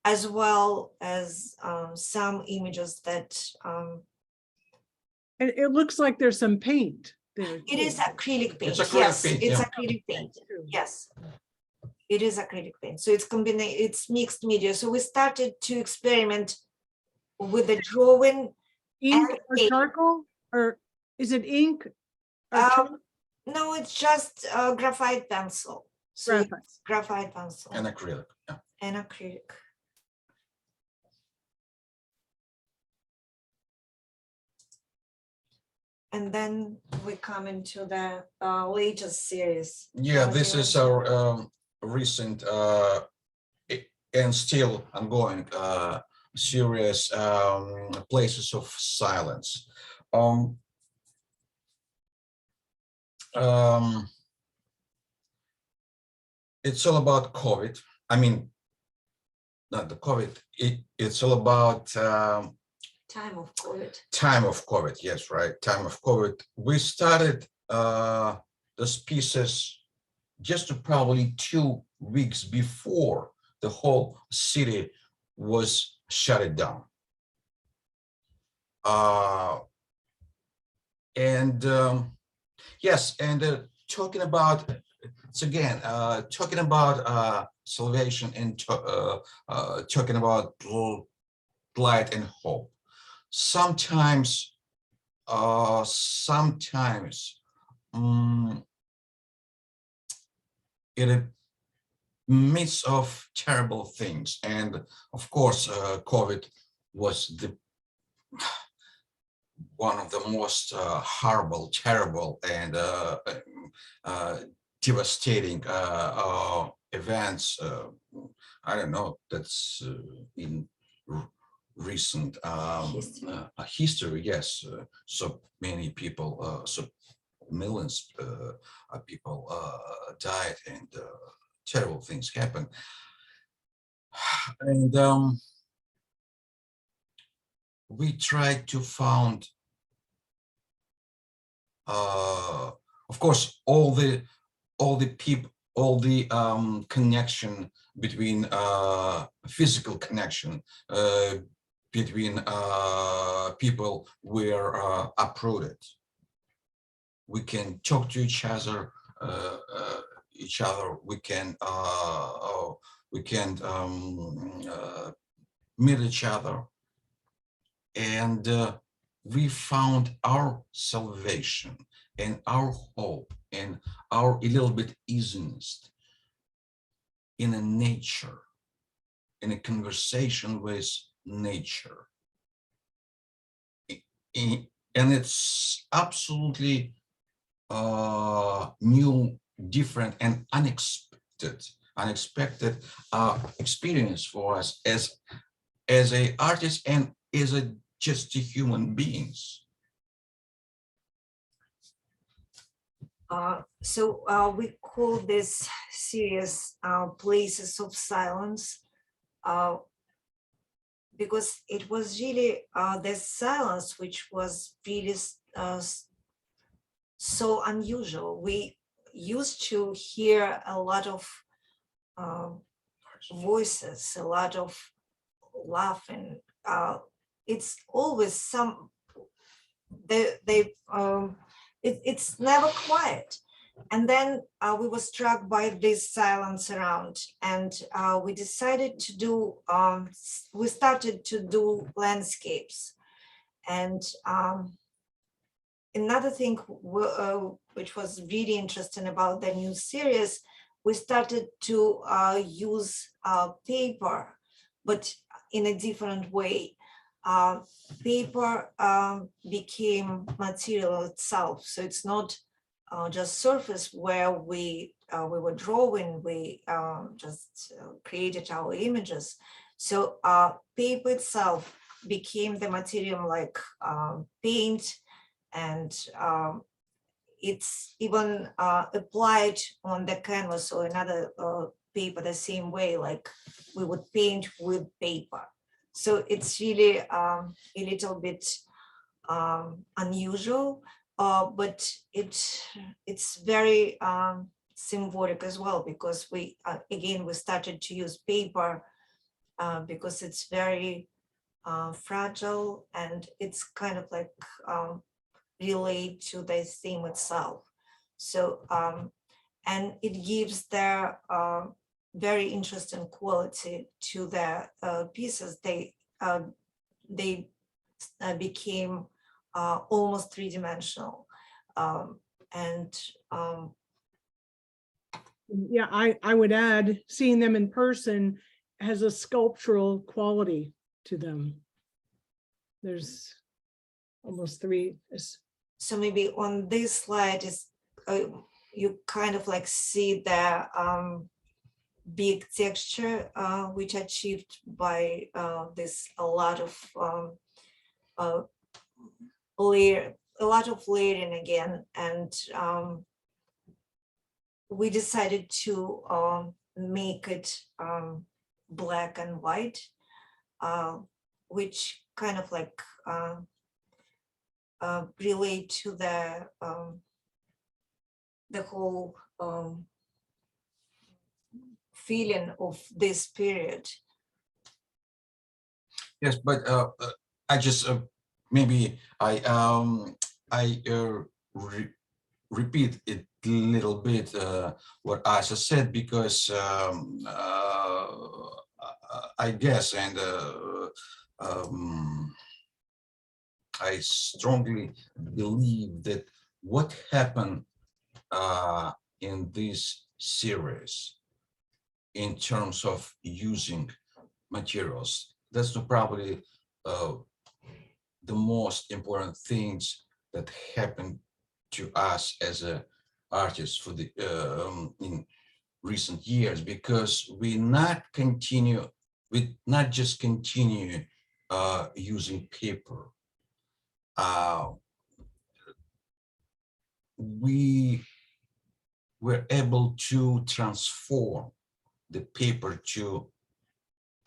as well as some images that And it looks like there's some paint there. it is acrylic paint. It's acrylic Yes, paint, it's yeah. acrylic paint. Yes, it is acrylic paint. So it's mixed media. So we started to experiment with the drawing. Ink and or paint. charcoal, or is it ink? Or chalk? No, it's just graphite pencil. So Graphite. it's graphite pencil And acrylic, yeah. and acrylic. And then we come into the latest series. Yeah, this Dodina is and our recent and still ongoing series, Places of Silence. It's all about COVID. I mean, not the COVID. It's all about time of COVID. time of COVID. Yes, right. Time of COVID. We started those pieces just probably 2 weeks before the whole city was shut down. Yes, and talking about, it's again, talking about salvation and talking about light and hope. Sometimes in the midst of terrible things, and of course, COVID was one of the most horrible, terrible, and devastating events. I don't know. That's in recent history. Yes, so many people, so millions of people died, and terrible things happened. And we tried to found, of course, all the people, all the connection between physical connection between people were uprooted. We can talk to each other. We can meet each other, and we found our salvation and our hope and our a little bit easiness in a nature, in a conversation with nature. And it's absolutely new, different, and unexpected experience for us as a artist and as just a human beings. So we call this series Places of Silence, because it was really the silence which was really so unusual. We used to hear a lot of voices, a lot of laughing. It's always some, it's never quiet. And then we were struck by this silence around, and we decided to do, we started to do landscapes. And another thing which was really interesting about the new series, we started to use paper, but in a different way. Paper became material itself, so it's not just surface where we were drawing, we just created our images. So paper itself became the material like paint, and it's even applied on the canvas or another paper the same way, like we would paint with paper. So it's really a little bit unusual, but it's very symbolic as well, because we again we started to use paper because it's very fragile, and it's kind of like relate to the theme itself. So and it gives the very interesting quality to the pieces. They became almost three-dimensional, and Yeah, I would add, seeing them in person has a sculptural quality to them. There's almost three. so maybe on this slide is you kind of like see the big texture which achieved by this a lot of layering again, and we decided to make it black and white, which kind of like relate to the whole feeling of this period. Yes, but I just maybe repeat it a little bit what Asya said, because I guess, and I strongly believe that what happened in this series in terms of using materials, that's probably the most important things that happened to us as a artists for the in recent years, because we not just continue using paper. We were able to transform the paper to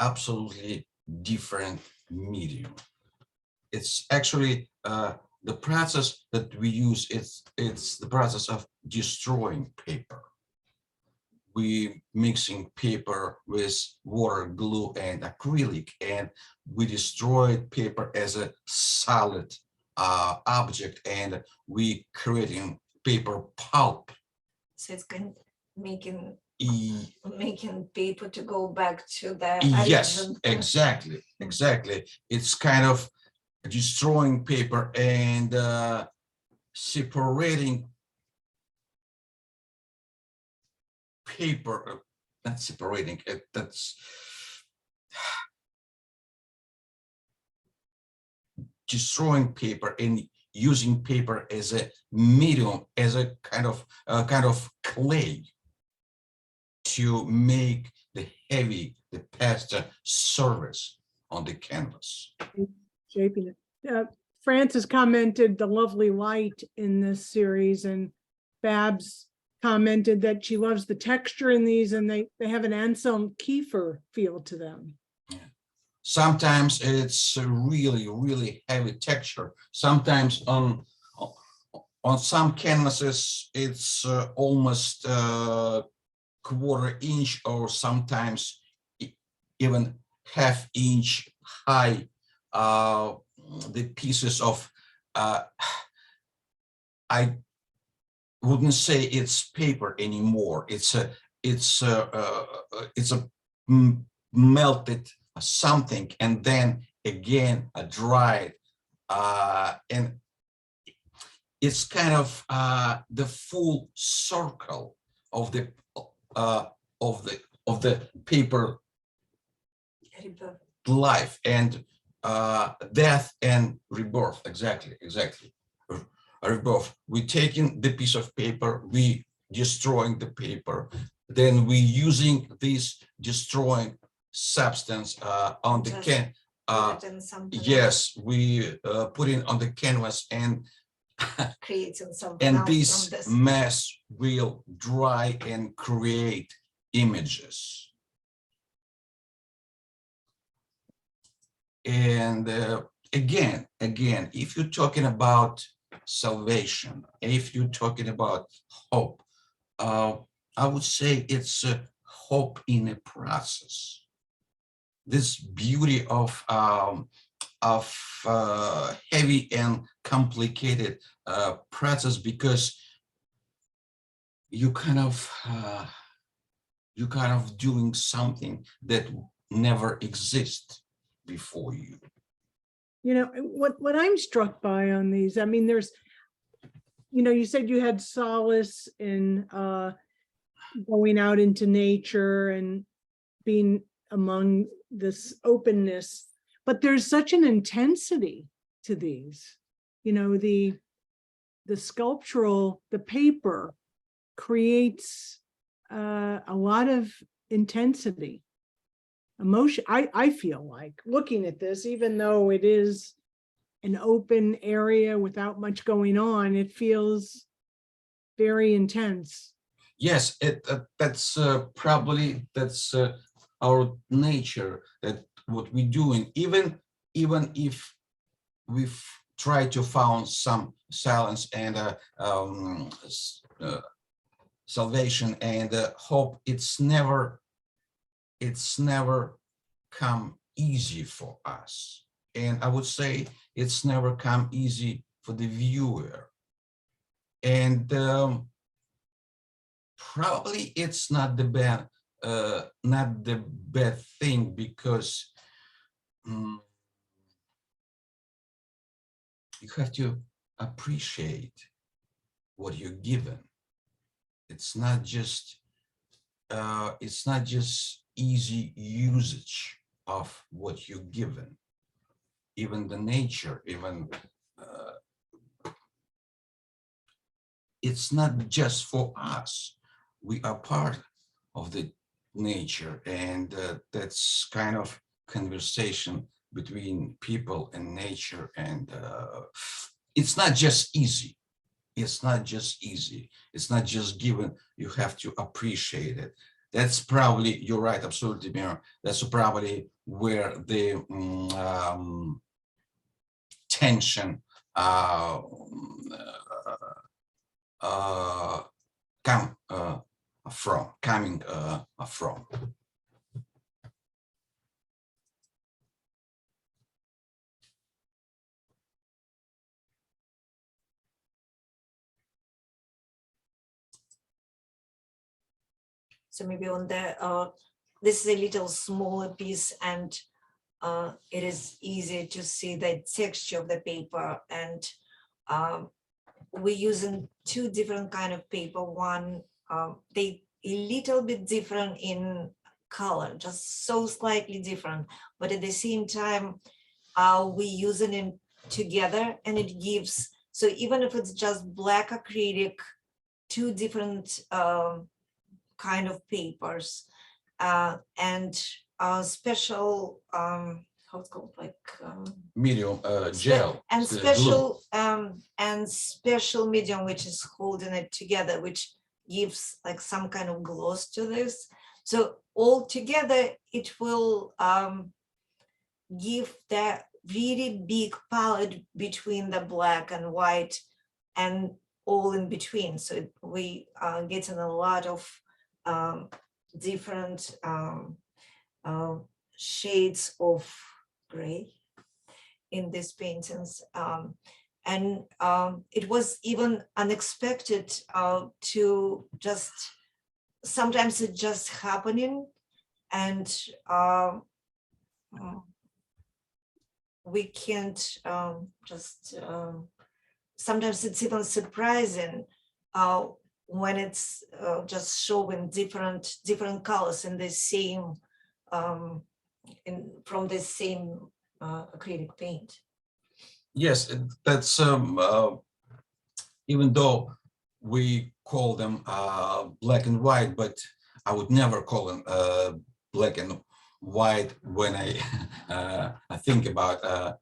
absolutely different medium. It's actually the process that we use. It's the process of destroying paper. We mixing paper with water, glue, and acrylic, and we destroyed paper as a solid object, and we creating paper pulp. So it's kind of making paper to go back to the Yes, origin. exactly. It's kind of destroying paper and separating paper, not separating it, that's destroying paper and using paper as a medium, as a kind of clay to make the pastel surface on the canvas. Shaping it. Frances commented the lovely light in this series, and Babs commented that she loves the texture in these, and they have an Anselm Kiefer feel to them. Sometimes it's a really heavy texture. Sometimes on some canvases it's almost quarter-inch, or sometimes even half-inch high. The pieces of I wouldn't say it's paper anymore. It's a melted something, and then again dried, and it's kind of the full circle of the paper life and death and rebirth. Exactly. Rebirth. We taking the piece of paper, we destroying the paper, then we using this destroying substance on the put it in something Yes, we put it on the canvas, and else, creating something and else this from this. mess will dry and create images. And again, if you're talking about salvation, if you're talking about hope, I would say it's hope in a process. This beauty of heavy and complicated process, because you kind of doing something that never existed before you. You know, what I'm struck by on these, I mean, there's, you know, you said you had solace in going out into nature and being among this openness, but there's such an intensity to these. You know, the sculptural, the paper creates a lot of intensity, emotion. I feel like looking at this, even though it is an open area without much going on, it feels very intense. Yes, that's probably our nature, that what we're doing, even if we've tried to find some silence and salvation and hope, it's never come easy for us. And I would say it's never come easy for the viewer. And probably it's not the bad thing, because you have to appreciate what you're given. It's not just easy usage of what you're given. Even the nature, even it's not just for us. We are part of the nature, and that's kind of conversation between people and nature, and it's not just easy. It's not just easy. It's not just given. You have to appreciate it. That's probably, you're right, absolutely, Mira. That's probably where the tension coming from. So maybe on the, this is a little smaller piece, and it is easy to see the texture of the paper, and we're using two different kind of paper. One, they a little bit different in color, just so slightly different, but at the same time, we're using it together, and it gives, so even if it's just black acrylic, two different kind of papers, and special, how it's called, like Medium gel. and glue. special medium, which is holding it together, which gives like some kind of gloss to this. So all together, it will give that really big palette between the black and white and all in between. So we are getting a lot of different shades of gray in these paintings. And it was even unexpected to just, sometimes it's just happening, and we can't sometimes it's even surprising when it's just showing different colors in the same, from the same acrylic paint. Yes, that's even though we call them black and white, but I would never call them black and white when I think about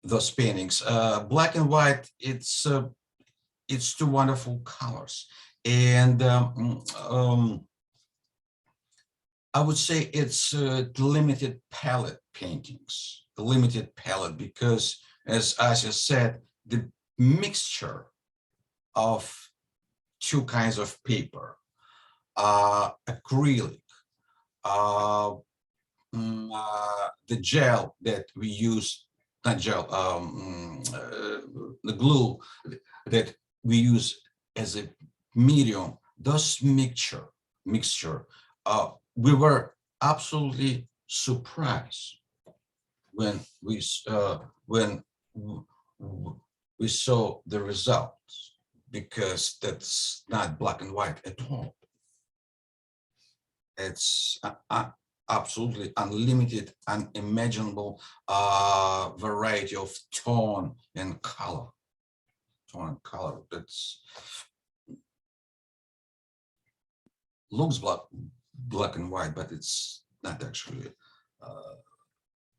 those paintings. Black and white, it's two wonderful colors, and I would say it's limited palette paintings, the limited palette, because as Asya said, the mixture of two kinds of paper, acrylic, the gel that we use, not gel, the glue that we use as a medium, those mixture, we were absolutely surprised when we saw the results, because that's not black and white at all. It's absolutely unlimited, unimaginable variety of tone and color. That's looks black and white, but it's not actually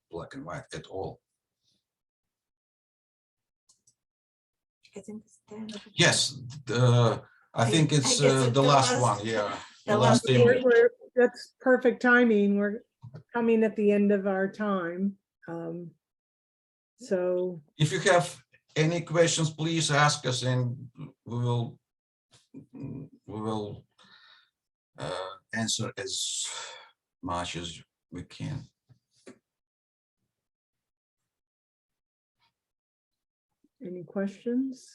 black and white at all. I think it's the end of it. Yes, I think it's I guess it's the last one. Yeah, the last image. That's perfect timing. We're coming at the end of our time. So If you have any questions, please ask us, and we will answer as much as we can. any questions?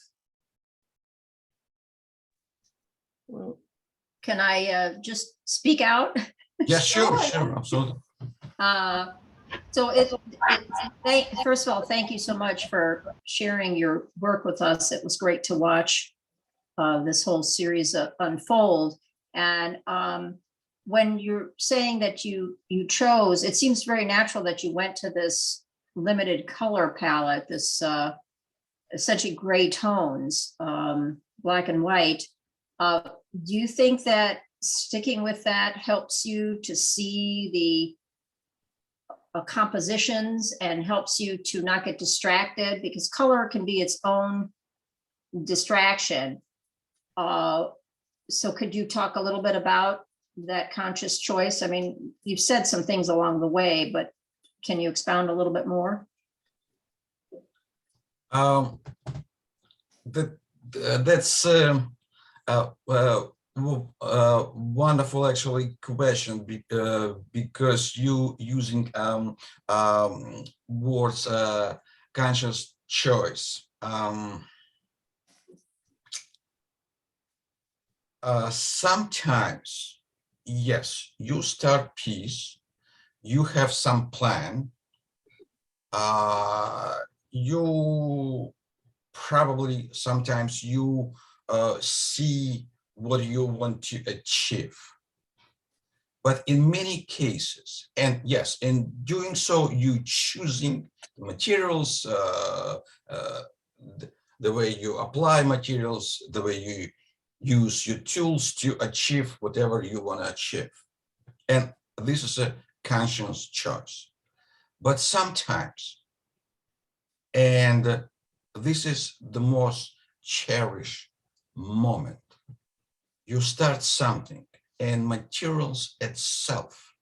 Well, Can I just speak out? Yeah, sure, absolutely. So first of all, thank you so much for sharing your work with us. It was great to watch this whole series unfold. And when you're saying that you chose, it seems very natural that you went to this limited color palette, this essentially gray tones, black and white. Do you think that sticking with that helps you to see the compositions and helps you to not get distracted, because color can be its own distraction? So could you talk a little bit about that conscious choice? I mean, you've said some things along the way, but can you expound a little bit more? That's wonderful, actually, question, because you using words conscious choice. Sometimes, yes, you start piece, you have some plan, you probably sometimes you see what you want to achieve. But in many cases, and yes, in doing so, you choosing materials, the way you apply materials, the way you use your tools to achieve whatever you want to achieve. And this is a conscious choice. But sometimes, and this is the most cherished moment, you start something and materials itself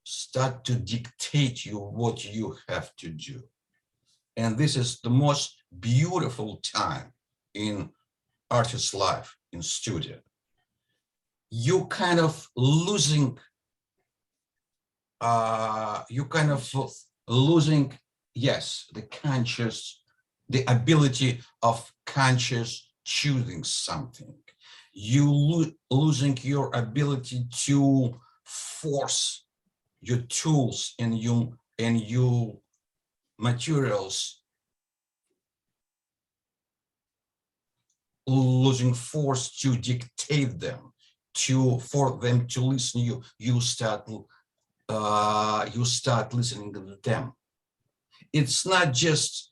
start to dictate you what you have to do. And this is the most beautiful time in artist's life, in studio. You kind of losing, yes, the ability of conscious choosing something. You losing your ability to force your tools and your materials, losing force to dictate them, for them to listen to you. You start listening to them. It's not just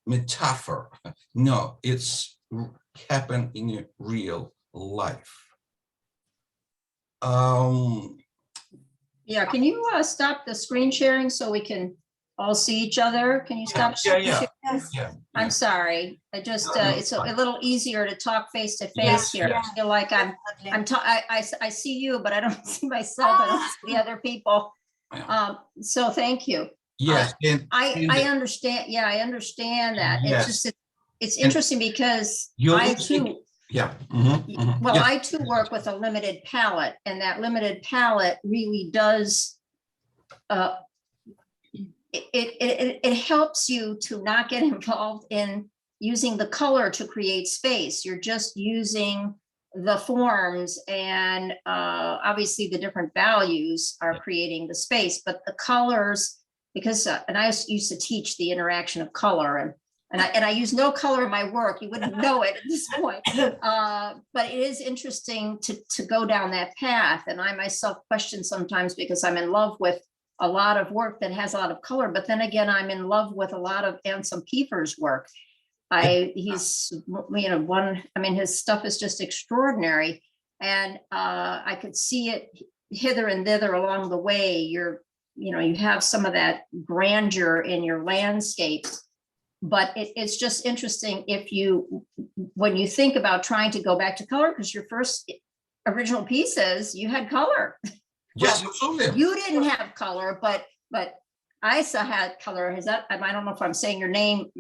metaphor. No, it's happen in real life. Yeah, can you stop the screen sharing so we can all see each other? Can you stop? Yeah, yeah, sharing? Yes. yeah. I'm sorry. I just, No, no, it's a fine. little easier to talk face to Yes, face here. I yes. feel like Definitely. I see you, but I don't see myself. I don't see the other people. Yeah. So thank you. Yes, and I understand. Yeah, I understand that. It's Yes. just, it's And interesting because you're I losing- too, yeah. well, Yes. I too work with a limited palette, and that limited palette really does it helps you to not get involved in using the color to create space. You're just using the forms, and obviously the different values are creating the space, but the colors, because and I used to teach the interaction of color, and I use no color in my work. You wouldn't know it at this point. But it is interesting to go down that path. And I myself question sometimes, because I'm in love with a lot of work that has a lot of color, but then again, I'm in love with a lot of Anselm Kiefer's work. He's, I mean, his stuff is just extraordinary. And I could see it hither and thither along the way. You have some of that grandeur in your landscapes, but it's just interesting when you think about trying to go back to color, because your first original pieces, you had color. Yes, Well, absolutely. you didn't have color, but Isa had color. Is that, I don't know if I'm saying your name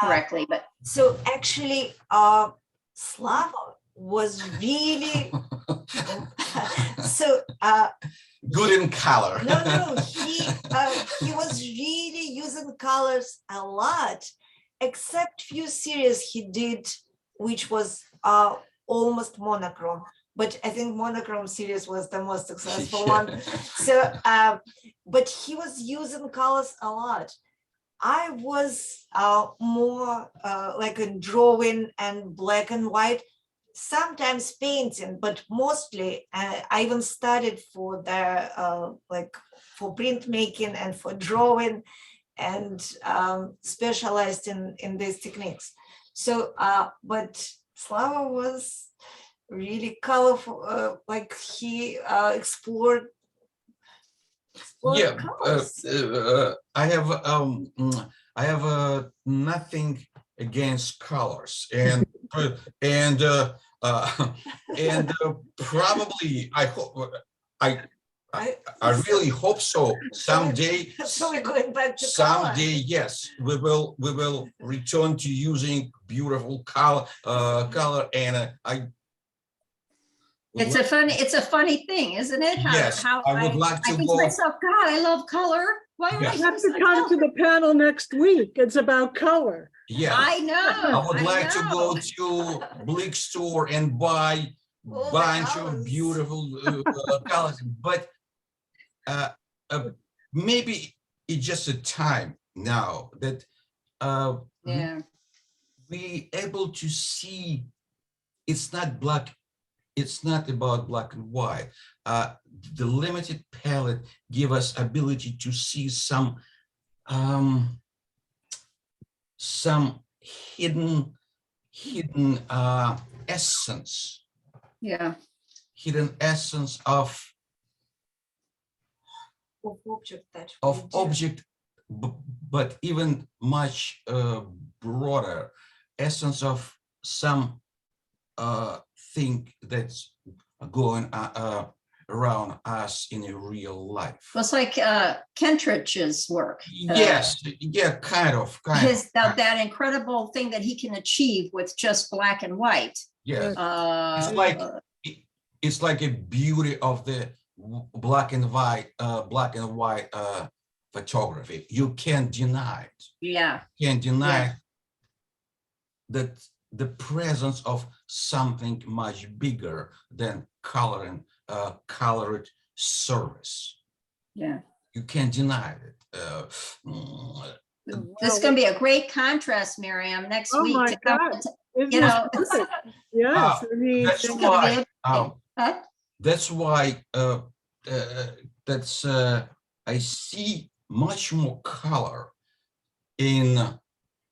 correctly, but So actually, Slava was really so Good in color. no, he was really using colors a lot, except few series he did, which was almost monochrome. But I think monochrome series was the most successful one. So, but he was using colors a lot. I was more like a drawing and black and white, sometimes painting, but mostly I even studied for the for printmaking and for drawing, and specialized in these techniques. So, but Slava was really colorful, like he explored Yeah, colors. I have nothing against colors, and and probably I hope I really hope so someday. So we're going back to Someday, yes, we will return to using beautiful color, and it's a funny thing, isn't it? Yes, I would like I to think go. to myself, God, I love color. Why am I Yes. You have using to come to color? the panel next week. It's about color. Yeah, I know. I would like to go know. to Blick store and buy All the bunch of colors. beautiful colors, but maybe it's just a time now that Yeah. we able to see it's not black. It's not about black and white. The limited palette give us ability to see some hidden essence, Yeah. hidden essence of Object that we do. object, but even much broader essence of some thing that's going around us in a real life. Well, it's like Kentrich's work. Yes, yeah, kind of. That incredible thing that he can achieve with just black and white. Yes, it's like a beauty of the black and white photography. You can't deny it. Yeah. Can't deny that the presence of something much bigger than colored surface. Yeah. You can't deny it. This is going to be a great contrast, Miriam, next Oh week. my To come God. to, Isn't you it know, good? Yes, I mean, That's gonna be why. huh? That's why. I see much more color in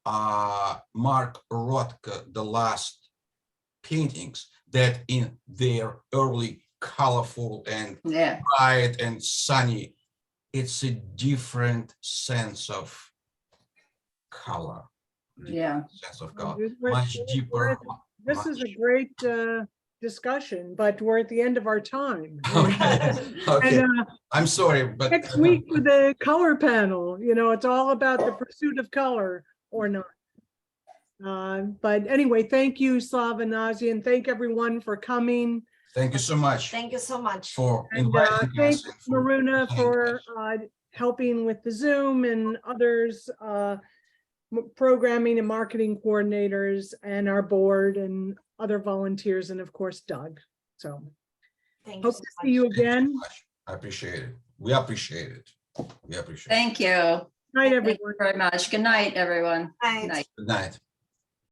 Mark Rothko, the last paintings, that in their early colorful and Yeah, bright and sunny. It's a different sense of color. yeah. Sense of color, We're- much deeper. This is a great discussion, but we're at the end of our time. Okay, okay. And I'm sorry, but next week for the color panel, it's all about the pursuit of color or not. But anyway, thank you, Slava and Asya, and thank everyone for coming. thank you so much Thank you so much. for And inviting thank us. And for Maruna listening for to us. helping with the Zoom and others, programming and marketing coordinators and our board and other volunteers, and of course Doug. So Thank you hope so to see you much. again. I appreciate it. We appreciate it. We appreciate it. Thank you. Night, Thank you everyone. very much. Good night, everyone. Night. Good night. Good night.